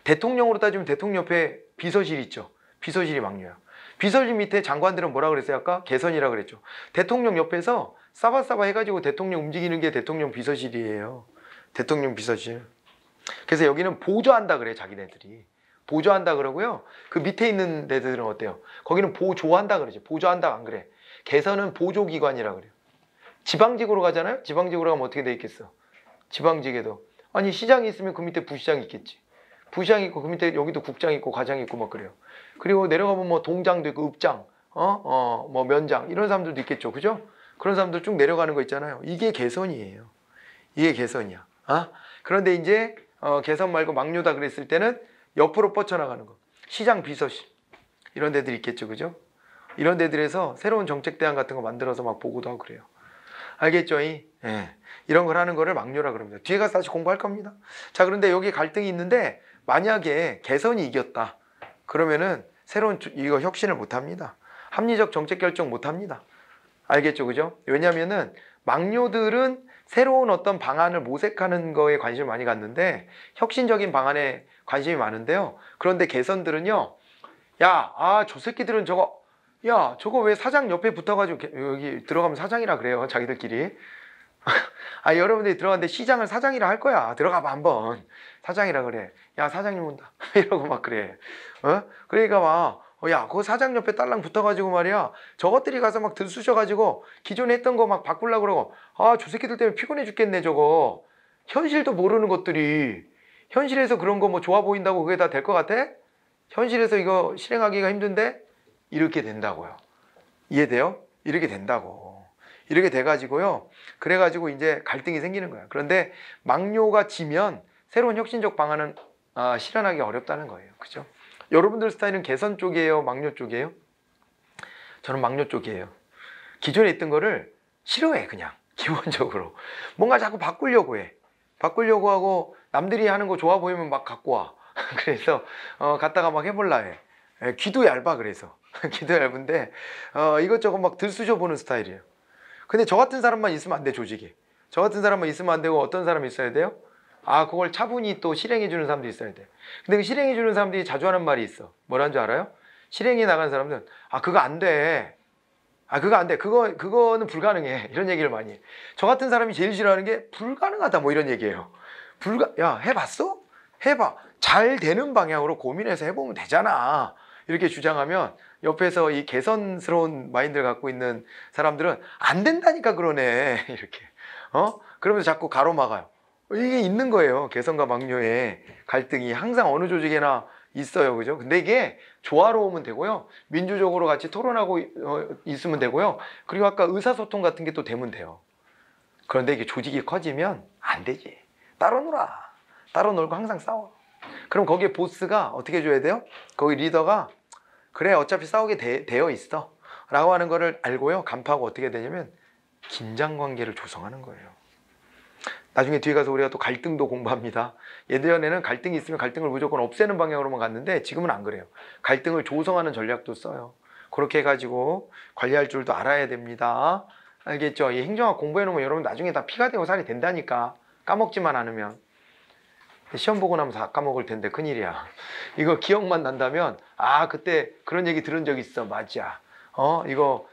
대통령으로 따지면 대통령 옆에 비서실 있죠. 비서실이 막료야. 비서실 밑에 장관들은 뭐라 그랬어요? 아까 개선이라 그랬죠. 대통령 옆에서 싸바싸바 해가지고 대통령 움직이는 게 대통령 비서실이에요. 대통령 비서실. 그래서 여기는 보조한다 그래, 자기네들이. 보조한다 그러고요. 그 밑에 있는 데들은 어때요? 거기는 보조한다 그러죠. 보조한다 안 그래. 개선은 보조기관이라 그래요. 지방직으로 가잖아요. 지방직으로 가면 어떻게 돼 있겠어? 지방직에도 아니, 시장이 있으면 그 밑에 부시장이 있겠지. 부시장이 있고 그 밑에 여기도 국장이 있고 과장이 있고 막 그래요. 그리고 내려가면 뭐 동장도 있고 읍장, 뭐 면장 이런 사람들도 있겠죠, 그죠? 그런 사람들 쭉 내려가는 거 있잖아요. 이게 개선이에요. 이게 개선이야. 그런데 이제 개선 말고 막료다 그랬을 때는 옆으로 뻗쳐나가는 거. 시장 비서실 이런 데들 있겠죠, 그죠? 이런 데들에서 새로운 정책 대안 같은 거 만들어서 막 보고도 하고 그래요. 알겠죠? 예. 이런 걸 하는 거를 막료라 그럽니다. 뒤에 가서 다시 공부할 겁니다. 자, 그런데 여기 갈등이 있는데 만약에 개선이 이겼다 그러면은 새로운 이거 혁신을 못 합니다. 합리적 정책 결정 못 합니다. 알겠죠, 그죠? 왜냐면은 막료들은 새로운 어떤 방안을 모색하는 거에 관심을 많이 갖는데 혁신적인 방안에 관심이 많은데요. 그런데 개선들은요. 야, 저 새끼들은 저거 왜 사장 옆에 붙어가지고 여기 들어가면 사장이라 그래요. 자기들끼리. 여러분들이 들어갔는데 시장을 사장이라 할 거야. 들어가봐 한번. 사장이라 그래. 야, 사장님 온다. 이러고 막 그래. 그러니까 막 그거 사장 옆에 딸랑 붙어가지고 말이야. 저것들이 가서 막 들쑤셔가지고 기존에 했던 거 막 바꾸려고 그러고 저 새끼들 때문에 피곤해 죽겠네 저거. 현실도 모르는 것들이 현실에서 그런 거 뭐 좋아 보인다고 그게 다 될 것 같아? 현실에서 이거 실행하기가 힘든데 이렇게 된다고요. 이해돼요? 이렇게 된다고. 이렇게 돼가지고요. 그래가지고 이제 갈등이 생기는 거야. 그런데 막료가 지면 새로운 혁신적 방안은 실현하기 어렵다는 거예요. 그죠? 여러분들 스타일은 개선 쪽이에요? 막료 쪽이에요? 저는 막료 쪽이에요. 기존에 있던 거를 싫어해 그냥 기본적으로. 뭔가 자꾸 바꾸려고 해. 바꾸려고 하고 남들이 하는 거 좋아 보이면 막 갖고 와. 그래서 갖다가 막 해볼라 해. 귀도 얇아 그래서. 귀도 얇은데 이것저것 막 들쑤셔 보는 스타일이에요. 근데 저 같은 사람만 있으면 안 돼 조직에. 저 같은 사람만 있으면 안 되고 어떤 사람이 있어야 돼요? 그걸 차분히 또 실행해 주는 사람도 있어야 돼. 근데 그 실행해 주는 사람들이 자주 하는 말이 있어. 뭐라는 줄 알아요? 실행해 나가는 사람들은 그거 안 돼. 그거 안 돼. 그거는 불가능해. 이런 얘기를 많이 해. 저 같은 사람이 제일 싫어하는 게 불가능하다 뭐 이런 얘기예요. 야, 해봤어? 해봐. 잘 되는 방향으로 고민해서 해보면 되잖아. 이렇게 주장하면 옆에서 이 개선스러운 마인드를 갖고 있는 사람들은 안 된다니까 그러네. 이렇게. 그러면서 자꾸 가로막아요. 이게 있는 거예요. 개선과 막료의 갈등이 항상 어느 조직에나 있어요. 그죠? 근데 이게 조화로우면 되고요. 민주적으로 같이 토론하고 있으면 되고요. 그리고 아까 의사소통 같은 게 또 되면 돼요. 그런데 이게 조직이 커지면 안 되지. 따로 놀아. 따로 놀고 항상 싸워. 그럼 거기에 보스가 어떻게 해줘야 돼요? 거기 리더가 그래 어차피 싸우게 되어 있어 라고 하는 거를 알고요. 간파하고 어떻게 되냐면 긴장관계를 조성하는 거예요. 나중에 뒤에 가서 우리가 또 갈등도 공부합니다. 예전에는 갈등이 있으면 갈등을 무조건 없애는 방향으로만 갔는데 지금은 안 그래요. 갈등을 조성하는 전략도 써요. 그렇게 해가지고 관리할 줄도 알아야 됩니다. 알겠죠? 이 행정학 공부해놓으면 여러분 나중에 다 피가 되고 살이 된다니까. 까먹지만 않으면. 시험 보고 나면 다 까먹을 텐데 큰일이야. 이거 기억만 난다면 그때 그런 얘기 들은 적 있어. 맞아. 이거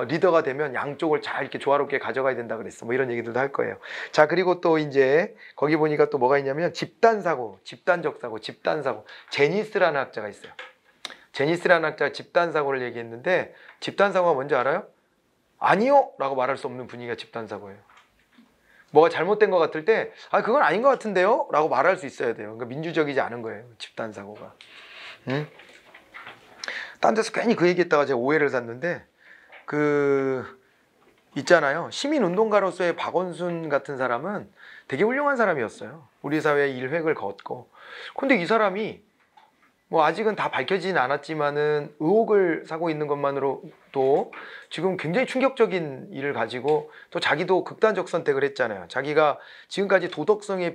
리더가 되면 양쪽을 잘 이렇게 조화롭게 가져가야 된다 그랬어. 뭐 이런 얘기들도 할 거예요. 자, 그리고 또 이제 거기 보니까 또 뭐가 있냐면 집단사고, 집단적 사고, 집단사고. 제니스라는 학자가 있어요. 제니스라는 학자가 집단사고를 얘기했는데 집단사고가 뭔지 알아요? 아니요! 라고 말할 수 없는 분위기가 집단사고예요. 뭐가 잘못된 것 같을 때 그건 아닌 것 같은데요? 라고 말할 수 있어야 돼요. 그러니까 민주적이지 않은 거예요. 집단사고가. 딴 데서 괜히 그 얘기했다가 제가 오해를 샀는데 있잖아요. 시민운동가로서의 박원순 같은 사람은 되게 훌륭한 사람이었어요. 우리 사회에 일획을 걷고. 근데 이 사람이 뭐 아직은 다 밝혀지진 않았지만은 의혹을 사고 있는 것만으로도 지금 굉장히 충격적인 일을 가지고 또 자기도 극단적 선택을 했잖아요. 자기가 지금까지 도덕성에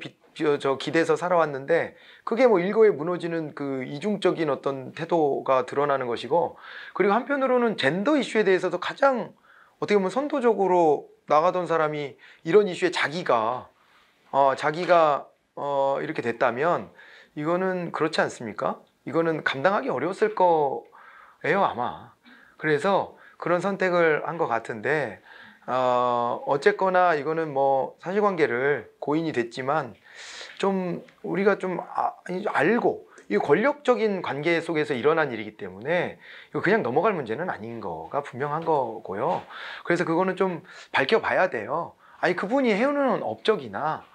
기대서 살아왔는데 그게 뭐 일거에 무너지는 그 이중적인 어떤 태도가 드러나는 것이고, 그리고 한편으로는 젠더 이슈에 대해서도 가장 어떻게 보면 선도적으로 나가던 사람이 이런 이슈에 자기가 이렇게 됐다면 이거는 그렇지 않습니까? 이거는 감당하기 어려웠을 거예요 아마. 그래서 그런 선택을 한 것 같은데 어쨌거나 이거는 뭐 사실관계를 고인이 됐지만 좀 우리가 좀 알고 이 권력적인 관계 속에서 일어난 일이기 때문에 이거 그냥 넘어갈 문제는 아닌 거가 분명한 거고요. 그래서 그거는 좀 밝혀봐야 돼요. 그분이 해오는 업적이나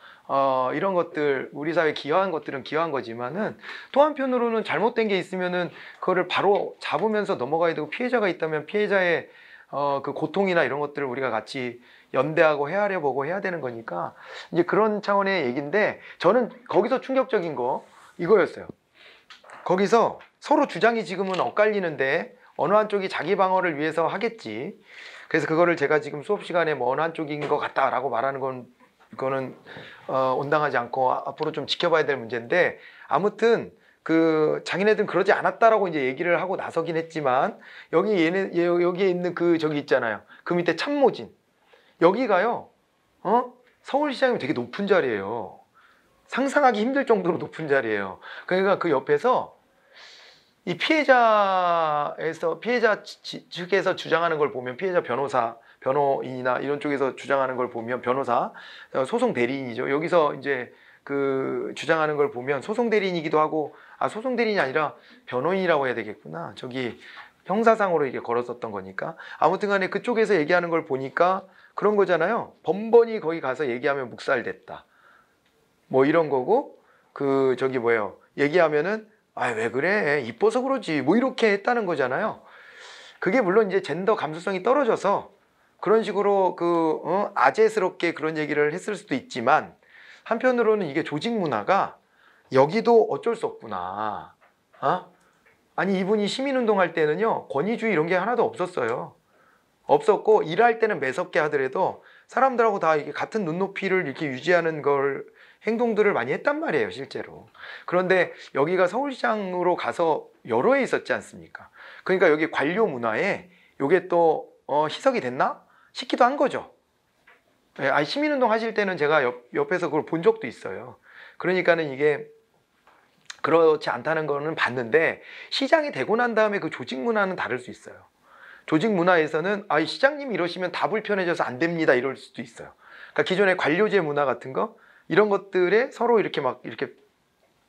이런 것들, 우리 사회에 기여한 것들은 기여한 거지만은 또 한편으로는 잘못된 게 있으면은 그거를 바로 잡으면서 넘어가야 되고, 피해자가 있다면 피해자의 그 고통이나 이런 것들을 우리가 같이 연대하고 헤아려 보고 해야 되는 거니까 이제 그런 차원의 얘기인데, 저는 거기서 충격적인 거 이거였어요. 거기서 서로 주장이 지금은 엇갈리는데 어느 한쪽이 자기 방어를 위해서 하겠지. 그래서 그거를 제가 지금 수업 시간에 뭐 어느 한쪽인 것 같다라고 말하는 건 이거는 온당하지 않고 앞으로 좀 지켜봐야 될 문제인데, 아무튼 자기네들은 그러지 않았다라고 이제 얘기를 하고 나서긴 했지만 여기에 있는 저기 있잖아요. 그 밑에 참모진 여기가요. 서울시장이 되게 높은 자리예요. 상상하기 힘들 정도로 높은 자리예요. 그러니까 그 옆에서 이 피해자 측에서 주장하는 걸 보면, 피해자 변호인이나 이런 쪽에서 주장하는 걸 보면, 변호사, 소송 대리인이죠. 여기서 이제 그 주장하는 걸 보면 소송 대리인이기도 하고, 소송 대리인이 아니라 변호인이라고 해야 되겠구나. 저기 형사상으로 이게 걸었었던 거니까. 아무튼 간에 그쪽에서 얘기하는 걸 보니까 그런 거잖아요. 번번이 거기 가서 얘기하면 묵살됐다. 뭐 이런 거고, 그 저기 뭐예요. 얘기하면은 왜 그래? 이뻐서 그러지. 뭐 이렇게 했다는 거잖아요. 그게 물론 이제 젠더 감수성이 떨어져서 그런 식으로 아재스럽게 그런 얘기를 했을 수도 있지만, 한편으로는 이게 조직 문화가 여기도 어쩔 수 없구나. 아니, 이분이 시민운동할 때는요, 권위주의 이런 게 하나도 없었어요. 없었고, 일할 때는 매섭게 하더라도 사람들하고 다 이게 같은 눈높이를 이렇게 유지하는 걸, 행동들을 많이 했단 말이에요, 실제로. 그런데 여기가 서울시장으로 가서 여러 해 있었지 않습니까? 그러니까 여기 관료 문화에 요게 또 희석이 됐나 싶기도 한 거죠. 시민운동 하실 때는 제가 옆에서 그걸 본 적도 있어요. 그러니까는 이게 그렇지 않다는 거는 봤는데, 시장이 되고 난 다음에 그 조직 문화는 다를 수 있어요. 조직 문화에서는 시장님이 이러시면 다 불편해져서 안 됩니다, 이럴 수도 있어요. 그러니까 기존의 관료제 문화 같은 거, 이런 것들에 서로 이렇게 막 이렇게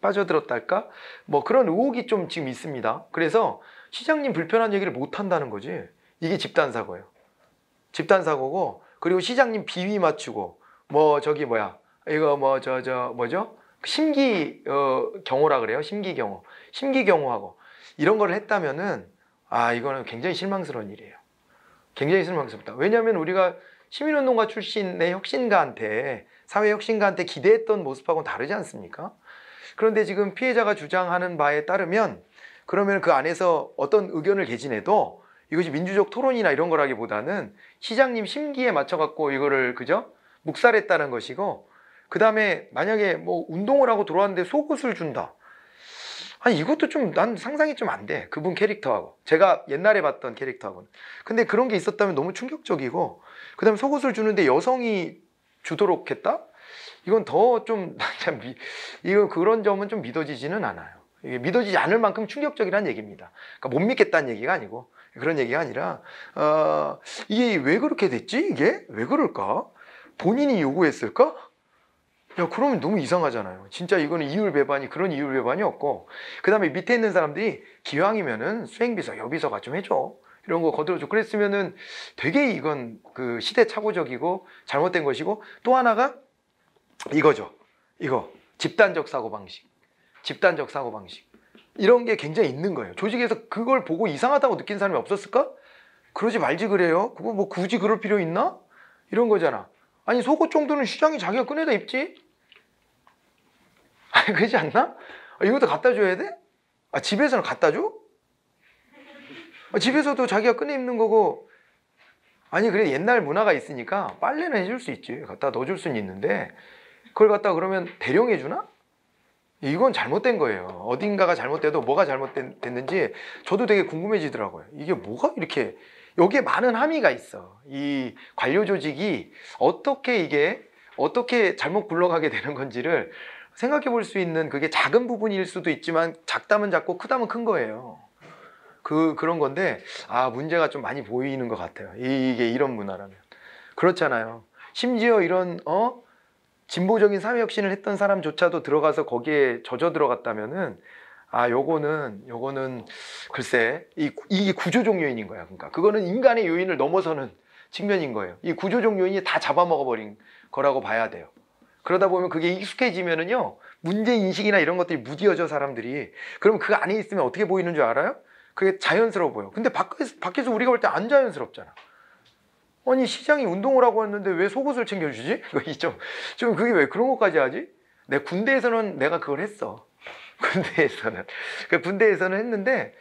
빠져들었달까? 뭐 그런 의혹이 좀 지금 있습니다. 그래서 시장님 불편한 얘기를 못 한다는 거지. 이게 집단 사고예요. 집단 사고고, 그리고 시장님 비위 맞추고, 뭐 저기 뭐야, 이거 뭐 뭐죠? 심기 경호라 그래요. 심기 경호하고 이런 걸 했다면은 이거는 굉장히 실망스러운 일이에요. 굉장히 실망스럽다. 왜냐하면 우리가 시민운동가 출신의 혁신가한테, 사회 혁신가한테 기대했던 모습하고는 다르지 않습니까? 그런데 지금 피해자가 주장하는 바에 따르면, 그러면 그 안에서 어떤 의견을 개진해도 이것이 민주적 토론이나 이런 거라기보다는 시장님 심기에 맞춰갖고 이거를 묵살했다는 것이고, 그 다음에 만약에 뭐 운동을 하고 들어왔는데 속옷을 준다. 이것도 좀 난 상상이 좀 안 돼. 그분 캐릭터하고, 제가 옛날에 봤던 캐릭터하고는. 근데 그런 게 있었다면 너무 충격적이고, 그 다음에 속옷을 주는데 여성이 주도록 했다? 이건 더 좀, 이거 그런 점은 좀 믿어지지는 않아요. 이게 믿어지지 않을 만큼 충격적이라는 얘기입니다. 그러니까 못 믿겠다는 얘기가 아니고, 그런 얘기가 아니라, 이게 왜 그렇게 됐지? 이게? 왜 그럴까? 본인이 요구했을까? 그러면 너무 이상하잖아요. 진짜 이거는 그런 이율 배반이 없고, 그 다음에 밑에 있는 사람들이 기왕이면은 수행비서, 여비서가 좀 해줘. 이런 거 거들어줘. 그랬으면은 되게 이건 그 시대착오적이고 잘못된 것이고, 또 하나가 이거죠. 이거. 집단적 사고방식. 이런 게 굉장히 있는 거예요. 조직에서 그걸 보고 이상하다고 느낀 사람이 없었을까? 그러지 말지 그래요. 그거 뭐 굳이 그럴 필요 있나? 이런 거잖아. 속옷 정도는 시장이 자기가 꺼내다 입지? 그러지 않나? 이것도 갖다 줘야 돼? 집에서는 갖다 줘? 집에서도 자기가 꺼내 입는 거고. 그래, 옛날 문화가 있으니까 빨래는 해줄 수 있지. 갖다 넣어줄 수는 있는데, 그걸 갖다 그러면 대령해 주나? 이건 잘못된 거예요. 어딘가가 잘못돼도 뭐가 잘못됐는지 저도 되게 궁금해지더라고요. 이게 뭐가 이렇게, 여기에 많은 함의가 있어. 이 관료 조직이 어떻게 잘못 굴러가게 되는 건지를 생각해 볼 수 있는, 그게 작은 부분일 수도 있지만 작다면 작고 크다면 큰 거예요. 그런 건데, 문제가 좀 많이 보이는 것 같아요. 이게 이런 문화라면. 그렇잖아요. 심지어 이런 진보적인 사회혁신을 했던 사람조차도 들어가서 거기에 젖어 들어갔다면은, 요거는 글쎄, 이게 구조적 요인인 거야. 그러니까 그거는 인간의 요인을 넘어서는 측면인 거예요. 이 구조적 요인이 다 잡아먹어버린 거라고 봐야 돼요. 그러다 보면 그게 익숙해지면은요, 문제 인식이나 이런 것들이 무뎌져, 사람들이. 그러면 그 안에 있으면 어떻게 보이는 줄 알아요? 그게 자연스러워 보여. 근데 밖에서 우리가 볼 때 안 자연스럽잖아. 시장이 운동을 하고 왔는데 왜 속옷을 챙겨주지? 좀 그게 왜 그런 것까지 하지? 군대에서는 내가 그걸 했어. 군대에서는 했는데,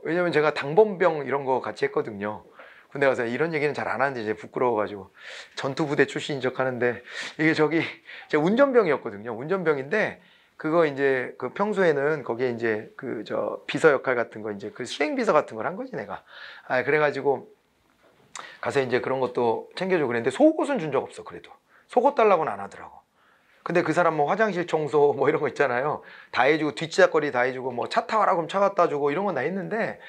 왜냐면 제가 당번병 이런 거 같이 했거든요. 군대 가서 이런 얘기는 잘 안 하는데 이제 부끄러워가지고 전투부대 출신인 척 하는데, 이게 제가 운전병이었거든요. 운전병인데, 그거 이제 그 평소에는 거기에 이제 비서 역할 같은 거, 이제 그 수행비서 같은 걸 한 거지, 내가. 그래가지고 가서 이제 그런 것도 챙겨주고 그랬는데, 속옷은 준 적 없어, 그래도. 속옷 달라고는 안 하더라고. 근데 그 사람 뭐 화장실 청소 뭐 이런 거 있잖아요. 다 해주고 뒷지적거리 다 해주고 뭐 차 타와라 그럼 차 갖다 주고 이런 건 다 했는데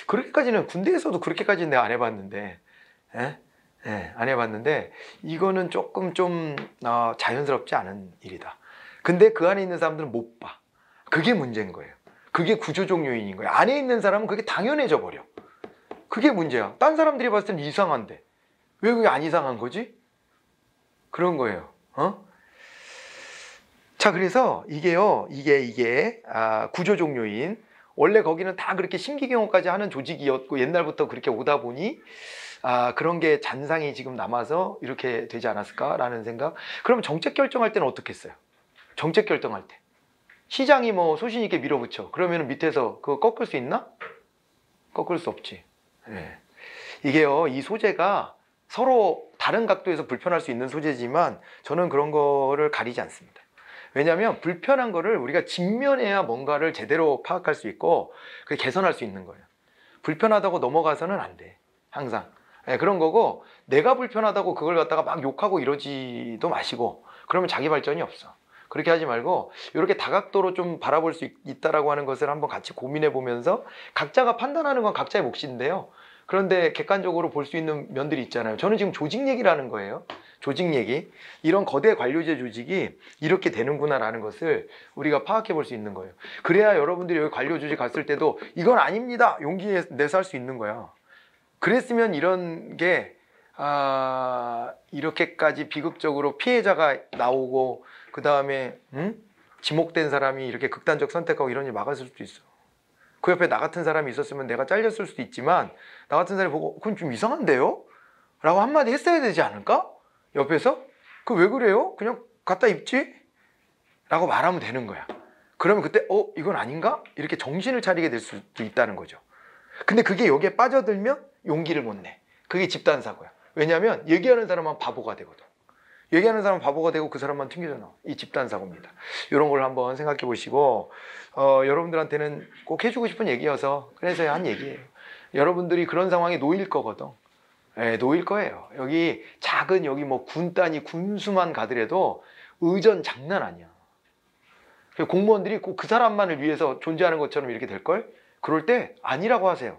그렇게까지는 군대에서도 그렇게까지는 내가 안 해봤는데 안 해봤는데 이거는 조금 좀 자연스럽지 않은 일이다. 근데 그 안에 있는 사람들은 못 봐. 그게 문제인 거예요. 그게 구조적 요인인 거예요. 안에 있는 사람은 그게 당연해져 버려. 그게 문제야. 딴 사람들이 봤을 때는 이상한데 왜 그게 안 이상한 거지? 그런 거예요. 자, 그래서 이게요, 이게 구조적 요인. 원래 거기는 다 그렇게 심기경호까지 하는 조직이었고 옛날부터 그렇게 오다 보니 그런 게 잔상이 지금 남아서 이렇게 되지 않았을까라는 생각. 그럼 정책 결정할 때는 어떻게 했어요? 정책 결정할 때 시장이 뭐 소신 있게 밀어붙여. 그러면 밑에서 그거 꺾을 수 있나? 꺾을 수 없지. 이게요, 이 소재가 서로 다른 각도에서 불편할 수 있는 소재지만 저는 그런 거를 가리지 않습니다. 왜냐하면 불편한 거를 우리가 직면해야 뭔가를 제대로 파악할 수 있고 개선할 수 있는 거예요. 불편하다고 넘어가서는 안 돼. 항상. 그런 거고 내가 불편하다고 그걸 갖다가 막 욕하고 이러지도 마시고 그러면 자기 발전이 없어. 그렇게 하지 말고 이렇게 다각도로 좀 바라볼 수 있다라고 하는 것을 한번 같이 고민해 보면서 각자가 판단하는 건 각자의 몫인데요. 그런데 객관적으로 볼 수 있는 면들이 있잖아요. 저는 지금 조직 얘기라는 거예요. 조직 얘기. 이런 거대 관료제 조직이 이렇게 되는구나라는 것을 우리가 파악해 볼 수 있는 거예요. 그래야 여러분들이 여기 관료 조직 갔을 때도 이건 아닙니다. 용기 내서 할 수 있는 거야. 그랬으면 이런 게 이렇게까지 비극적으로 피해자가 나오고 그 다음에 지목된 사람이 이렇게 극단적 선택하고 이런 일 막았을 수도 있어. 그 옆에 나 같은 사람이 있었으면 내가 잘렸을 수도 있지만 나 같은 사람이 보고 그건 좀 이상한데요? 라고 한마디 했어야 되지 않을까? 옆에서? 그 왜 그래요? 그냥 갖다 입지? 라고 말하면 되는 거야. 그러면 그때 이건 아닌가? 이렇게 정신을 차리게 될 수도 있다는 거죠. 근데 그게 여기에 빠져들면 용기를 못 내. 그게 집단 사고야. 왜냐하면 얘기하는 사람은 바보가 되거든. 얘기하는 사람은 바보가 되고 그 사람만 튕겨져 나와. 이 집단 사고입니다. 이런 걸 한번 생각해 보시고 여러분들한테는 꼭 해주고 싶은 얘기여서 그래서 한 얘기예요. 여러분들이 그런 상황에 놓일 거거든. 놓일 거예요. 여기 작은 여기 뭐 군단위 군수만 가더라도 의전 장난 아니야. 공무원들이 꼭 그 사람만을 위해서 존재하는 것처럼 이렇게 될걸? 그럴 때 아니라고 하세요.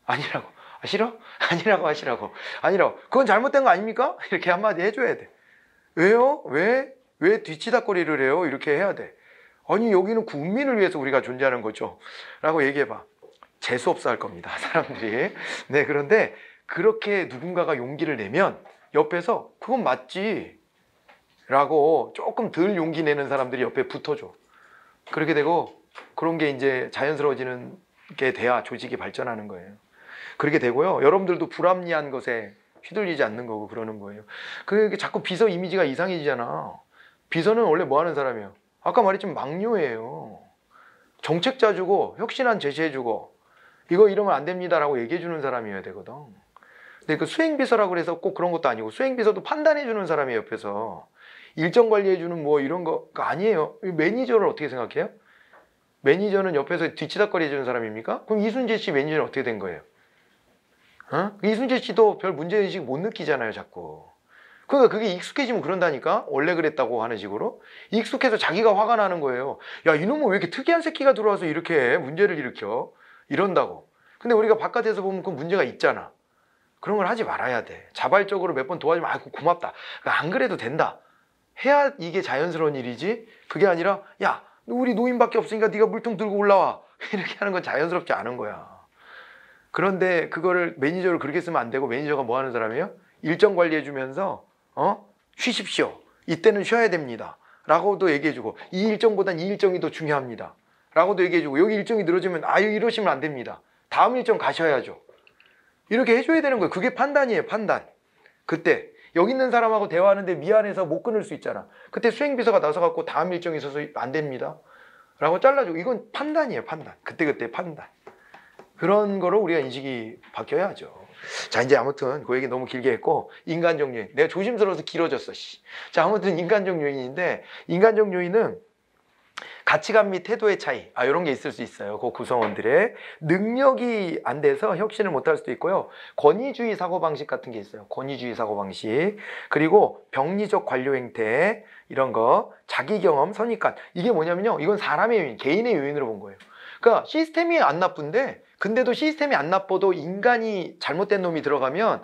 아니라고. 싫어? 아니라고 하시라고. 아니라고. 그건 잘못된 거 아닙니까? 이렇게 한마디 해줘야 돼. 왜요? 왜 뒤치다거리를 해요? 이렇게 해야 돼. 아니 여기는 국민을 위해서 우리가 존재하는 거죠. 라고 얘기해봐. 재수없어 할 겁니다. 사람들이. 네, 그런데 그렇게 누군가가 용기를 내면 옆에서 그건 맞지 라고 조금 덜 용기 내는 사람들이 옆에 붙어줘. 그렇게 되고 그런 게 이제 자연스러워지는 게 돼야 조직이 발전하는 거예요. 그렇게 되고요. 여러분들도 불합리한 것에 휘둘리지 않는 거고 그러는 거예요. 그게 자꾸 비서 이미지가 이상해지잖아. 비서는 원래 뭐 하는 사람이에요? 아까 말했지만 막료예요. 정책 짜주고 혁신안 제시해주고 이거 이러면 안 됩니다라고 얘기해주는 사람이어야 되거든. 근데 그 수행비서라고 해서 꼭 그런 것도 아니고 수행비서도 판단해주는 사람이 옆에서 일정 관리해주는 뭐 이런 거가 아니에요. 매니저를 어떻게 생각해요? 매니저는 옆에서 뒤치다거리 해주는 사람입니까? 그럼 이순재 씨 매니저는 어떻게 된 거예요? 이순재 씨도 별 문제의식 못 느끼잖아요, 자꾸. 그러니까 그게 익숙해지면 그런다니까? 원래 그랬다고 하는 식으로. 익숙해서 자기가 화가 나는 거예요. 야, 이놈은 왜 이렇게 특이한 새끼가 들어와서 이렇게 문제를 일으켜? 이런다고. 근데 우리가 바깥에서 보면 그 문제가 있잖아. 그런 걸 하지 말아야 돼. 자발적으로 몇 번 도와주면 고맙다. 안 그래도 된다. 해야 이게 자연스러운 일이지. 그게 아니라 야, 우리 노인밖에 없으니까 네가 물통 들고 올라와. 이렇게 하는 건 자연스럽지 않은 거야. 그런데 그거를 매니저를 그렇게 쓰면 안 되고 매니저가 뭐 하는 사람이에요? 일정 관리해주면서 쉬십시오. 이때는 쉬어야 됩니다. 라고도 얘기해주고 이 일정보단 이 일정이 더 중요합니다. 라고도 얘기해주고 여기 일정이 늘어지면 이러시면 안 됩니다. 다음 일정 가셔야죠. 이렇게 해줘야 되는 거예요. 그게 판단이에요. 판단. 그때 여기 있는 사람하고 대화하는데 미안해서 못 끊을 수 있잖아. 그때 수행비서가 나서갖고 다음 일정이 있어서 안 됩니다. 라고 잘라주고 이건 판단이에요. 판단. 그때 판단. 그런 거로 우리가 인식이 바뀌어야죠. 자, 이제 아무튼 그 얘기 너무 길게 했고 인간적 요인. 내가 조심스러워서 길어졌어. 자, 아무튼 인간적 요인인데 인간적 요인은 가치관 및 태도의 차이, 이런 게 있을 수 있어요. 그 구성원들의 능력이 안 돼서 혁신을 못할 수도 있고요. 권위주의 사고방식 같은 게 있어요. 권위주의 사고방식. 그리고 병리적 관료 행태, 이런 거, 자기 경험, 선입관. 이게 뭐냐면요, 이건 사람의 요인, 개인의 요인으로 본 거예요. 그러니까 시스템이 안 나쁜데, 근데도 시스템이 안 나빠도 인간이 잘못된 놈이 들어가면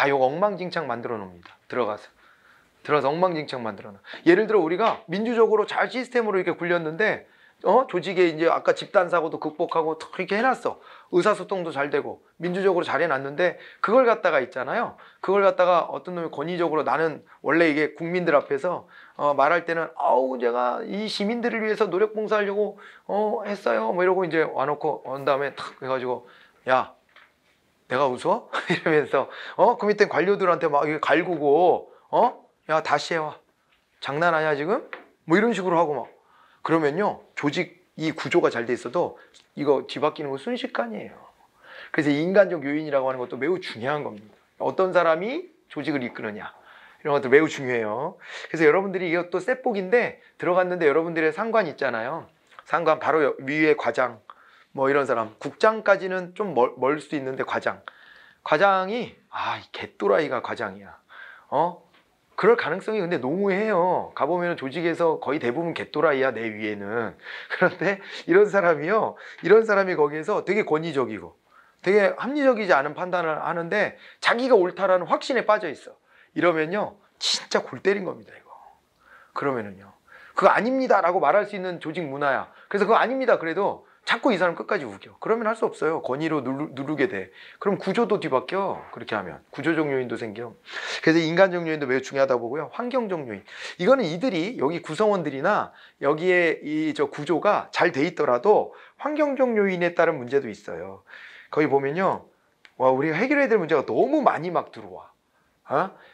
이거 엉망진창 만들어 놓습니다. 들어가서 엉망진창 만들어 놔. 예를 들어 우리가 민주적으로 잘 시스템으로 이렇게 굴렸는데 조직에 이제 아까 집단 사고도 극복하고 탁 이렇게 해놨어. 의사소통도 잘 되고 민주적으로 잘 해놨는데 그걸 갖다가 있잖아요. 그걸 갖다가 어떤 놈이 권위적으로 나는 원래 이게 국민들 앞에서 말할 때는 제가 이 시민들을 위해서 노력 봉사하려고 했어요. 뭐 이러고 이제 와놓고 온 다음에 탁 해가지고 야 내가 웃어? 이러면서 그 밑에 관료들한테 막 이게 갈구고 야 다시 해와. 장난하냐 지금? 뭐 이런 식으로 하고 막. 그러면요 조직 이 구조가 잘 돼 있어도 이거 뒤바뀌는 거 순식간이에요. 그래서 인간적 요인이라고 하는 것도 매우 중요한 겁니다. 어떤 사람이 조직을 이끄느냐 이런 것도 매우 중요해요. 그래서 여러분들이 이것도 셋복인데 들어갔는데 여러분들의 상관 있잖아요. 상관 바로 위에 과장 뭐 이런 사람, 국장까지는 좀 멀 수도 있는데 과장이 이 개또라이가 과장이야. 그럴 가능성이 근데 농후해요. 가보면 조직에서 거의 대부분 개또라이야, 내 위에는. 그런데 이런 사람이 거기에서 되게 권위적이고 되게 합리적이지 않은 판단을 하는데 자기가 옳다라는 확신에 빠져 있어. 이러면요 진짜 골 때린 겁니다, 이거. 그러면은요 그거 아닙니다라고 말할 수 있는 조직 문화야. 그래서 그거 아닙니다 그래도 자꾸 이 사람 끝까지 우겨. 그러면 할 수 없어요. 권위로 누르게 돼. 그럼 구조도 뒤바뀌어. 그렇게 하면 구조적 요인도 생겨. 그래서 인간적 요인도 매우 중요하다 보고요. 환경적 요인, 이거는 이들이 여기 구성원들이나 여기에 저 구조가 잘 돼 있더라도 환경적 요인에 따른 문제도 있어요. 거기 보면요 우리가 해결해야 될 문제가 너무 많이 막 들어와.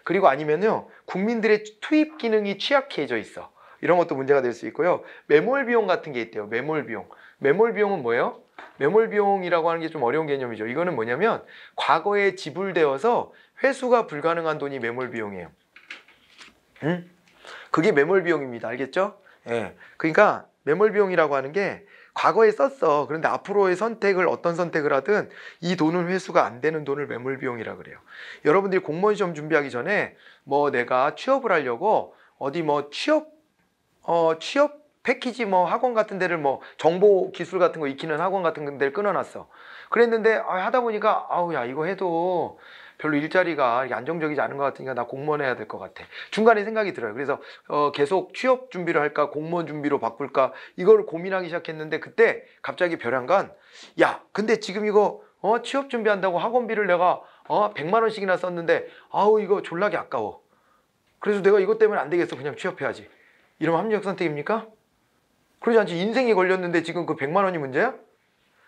그리고 아니면요 국민들의 투입 기능이 취약해져 있어. 이런 것도 문제가 될 수 있고요. 매몰 비용 같은 게 있대요. 매몰 비용. 매몰 비용은 뭐예요? 매몰 비용이라고 하는 게 좀 어려운 개념이죠. 이거는 뭐냐면 과거에 지불되어서 회수가 불가능한 돈이 매몰 비용이에요. 그게 매몰 비용입니다. 알겠죠? 예. 그러니까 매몰 비용이라고 하는 게 과거에 썼어. 그런데 앞으로의 어떤 선택을 하든 이 돈은 회수가 안 되는 돈을 매몰 비용이라 그래요. 여러분들이 공무원 시험 준비하기 전에 뭐 내가 취업을 하려고 어디 뭐 취업 패키지 뭐 학원 같은 데를 뭐 정보 기술 같은 거 익히는 학원 같은 데를 끊어놨어. 그랬는데 하다 보니까 야 이거 해도 별로 일자리가 이렇게 안정적이지 않은 것 같으니까 나 공무원 해야 될 것 같아. 중간에 생각이 들어요. 그래서 계속 취업 준비를 할까 공무원 준비로 바꿀까 이걸 고민하기 시작했는데 그때 갑자기 벼랑간 근데 지금 이거 취업 준비한다고 학원비를 내가 100만 원씩이나 썼는데 이거 졸라게 아까워. 그래서 내가 이것 때문에 안 되겠어. 그냥 취업해야지. 이러면 합리적 선택입니까? 그러지 않지. 인생이 걸렸는데 지금 그 100만 원이 문제야?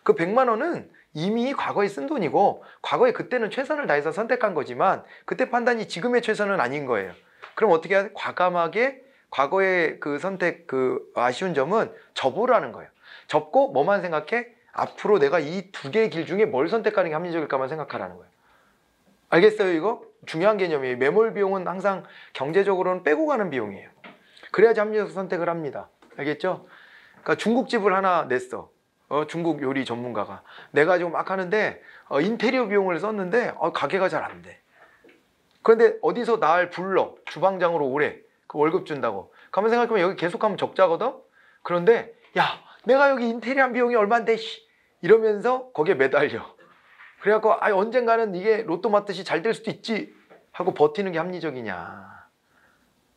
그 100만 원은 이미 과거에 쓴 돈이고 과거에 그때는 최선을 다해서 선택한 거지만 그때 판단이 지금의 최선은 아닌 거예요. 그럼 어떻게 해야 돼? 과감하게 과거의 그 선택 아쉬운 점은 접으라는 거예요. 접고 뭐만 생각해? 앞으로 내가 이 두 개의 길 중에 뭘 선택하는 게 합리적일까만 생각하라는 거예요. 알겠어요? 이거? 중요한 개념이에요. 매몰 비용은 항상 경제적으로는 빼고 가는 비용이에요. 그래야지 합리적 선택을 합니다. 알겠죠? 그러니까 중국집을 하나 냈어. 중국 요리 전문가가. 내가 지금 막 하는데 인테리어 비용을 썼는데 가게가 잘 안 돼. 그런데 어디서 날 불러. 주방장으로 오래. 그 월급 준다고. 가만 생각해보면 여기 계속하면 적자거든? 그런데 내가 여기 인테리어 한 비용이 얼만데 이러면서 거기에 매달려. 그래갖고 언젠가는 이게 로또 맞듯이 잘 될 수도 있지 하고 버티는 게 합리적이냐.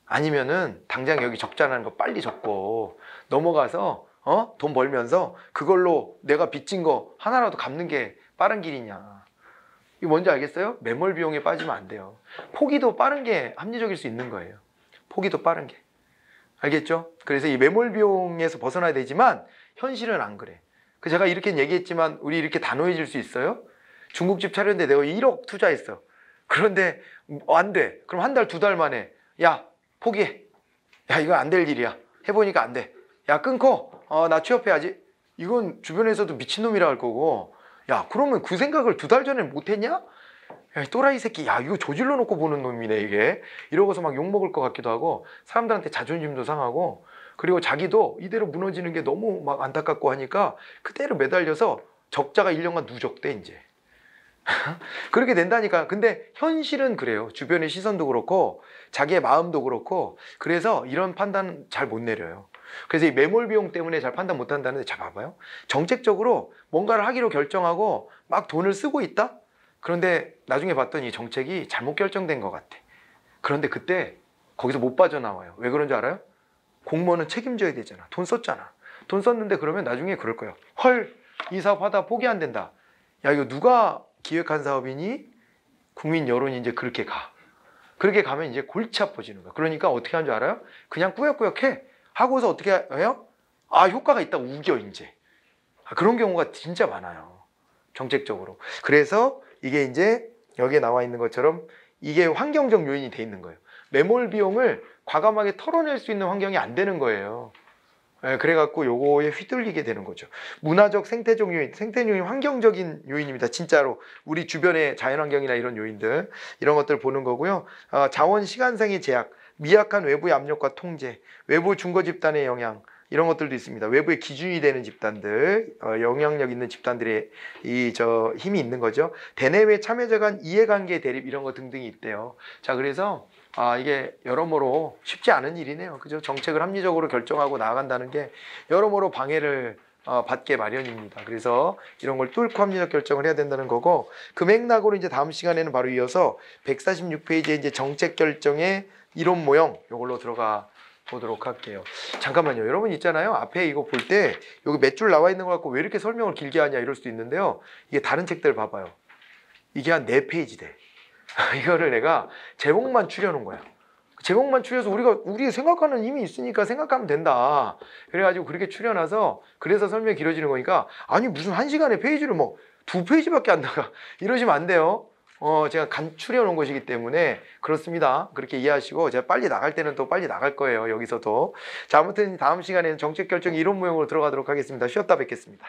아니면은 당장 여기 적자나는 거 빨리 접고 넘어가서 돈 벌면서 그걸로 내가 빚진 거 하나라도 갚는 게 빠른 길이냐. 이거 뭔지 알겠어요? 매몰 비용에 빠지면 안 돼요. 포기도 빠른 게 합리적일 수 있는 거예요. 포기도 빠른 게. 알겠죠? 그래서 이 매몰 비용에서 벗어나야 되지만 현실은 안 그래. 제가 이렇게 얘기했지만 우리 이렇게 단호해질 수 있어요? 중국집 차렸는데 내가 1억 투자했어. 그런데 안 돼. 그럼 한 달, 두 달 만에 포기해. 이거 안 될 일이야. 해보니까 안 돼. 끊고 나 취업해야지. 이건 주변에서도 미친놈이라 할 거고 그러면 그 생각을 두 달 전에 못했냐? 또라이 새끼 이거 저질러 놓고 보는 놈이네 이게. 이러고서 막 욕먹을 것 같기도 하고 사람들한테 자존심도 상하고 그리고 자기도 이대로 무너지는 게 너무 막 안타깝고 하니까 그대로 매달려서 적자가 1년간 누적돼 이제. 그렇게 된다니까. 근데 현실은 그래요. 주변의 시선도 그렇고 자기의 마음도 그렇고 그래서 이런 판단 잘 못 내려요. 그래서 이 매몰 비용 때문에 잘 판단 못 한다는데 자 봐봐요. 정책적으로 뭔가를 하기로 결정하고 막 돈을 쓰고 있다? 그런데 나중에 봤더니 정책이 잘못 결정된 것 같아. 그런데 그때 거기서 못 빠져나와요. 왜 그런 줄 알아요? 공무원은 책임져야 되잖아. 돈 썼잖아. 돈 썼는데 그러면 나중에 그럴 거예요. 헐, 이 사업 하다 포기 안 된다. 야, 이거 누가 기획한 사업이니? 국민 여론이 이제 그렇게 가. 그렇게 가면 이제 골치 아파지는 거야. 그러니까 어떻게 하는 줄 알아요? 그냥 꾸역꾸역 해. 하고서 어떻게 해요? 아, 효과가 있다 우겨 이제. 그런 경우가 진짜 많아요. 정책적으로. 그래서 이게 이제 여기에 나와 있는 것처럼 이게 환경적 요인이 돼 있는 거예요. 매몰 비용을 과감하게 털어낼 수 있는 환경이 안 되는 거예요. 그래갖고 요거에 휘둘리게 되는 거죠. 문화적, 생태적 요인, 생태 요인, 환경적인 요인입니다. 진짜로 우리 주변의 자연환경이나 이런 요인들, 이런 것들 보는 거고요. 자원 시간상의 제약, 미약한 외부의 압력과 통제, 외부 중거 집단의 영향, 이런 것들도 있습니다. 외부의 기준이 되는 집단들, 영향력 있는 집단들의 힘이 있는 거죠. 대내외 참여자 간 이해관계 대립 이런 거 등등이 있대요. 자, 그래서 이게 여러모로 쉽지 않은 일이네요. 그죠? 정책을 합리적으로 결정하고 나아간다는 게 여러모로 방해를 받게 마련입니다. 그래서 이런 걸 뚫고 합리적 결정을 해야 된다는 거고, 그 맥락으로 이제 다음 시간에는 바로 이어서 146페이지에 이제 정책 결정의 이론 모형 이걸로 들어가 보도록 할게요. 잠깐만요. 여러분 있잖아요. 앞에 이거 볼 때 여기 몇 줄 나와 있는 거 갖고 왜 이렇게 설명을 길게 하냐 이럴 수도 있는데요. 이게 다른 책들 봐봐요. 이게 한 4페이지 돼. 이거를 내가 제목만 추려놓은 거야. 제목만 추려서 우리 생각하는 힘이 있으니까 생각하면 된다. 그래가지고 그렇게 추려놔서 그래서 설명이 길어지는 거니까 아니 무슨 1시간에 페이지를 뭐 2페이지밖에 안 나가 이러시면 안 돼요. 제가 추려 놓은 것이기 때문에 그렇습니다. 그렇게 이해하시고 제가 빨리 나갈 때는 또 빨리 나갈 거예요. 여기서도. 자, 아무튼 다음 시간에는 정책 결정 이론 모형으로 들어가도록 하겠습니다. 쉬었다 뵙겠습니다.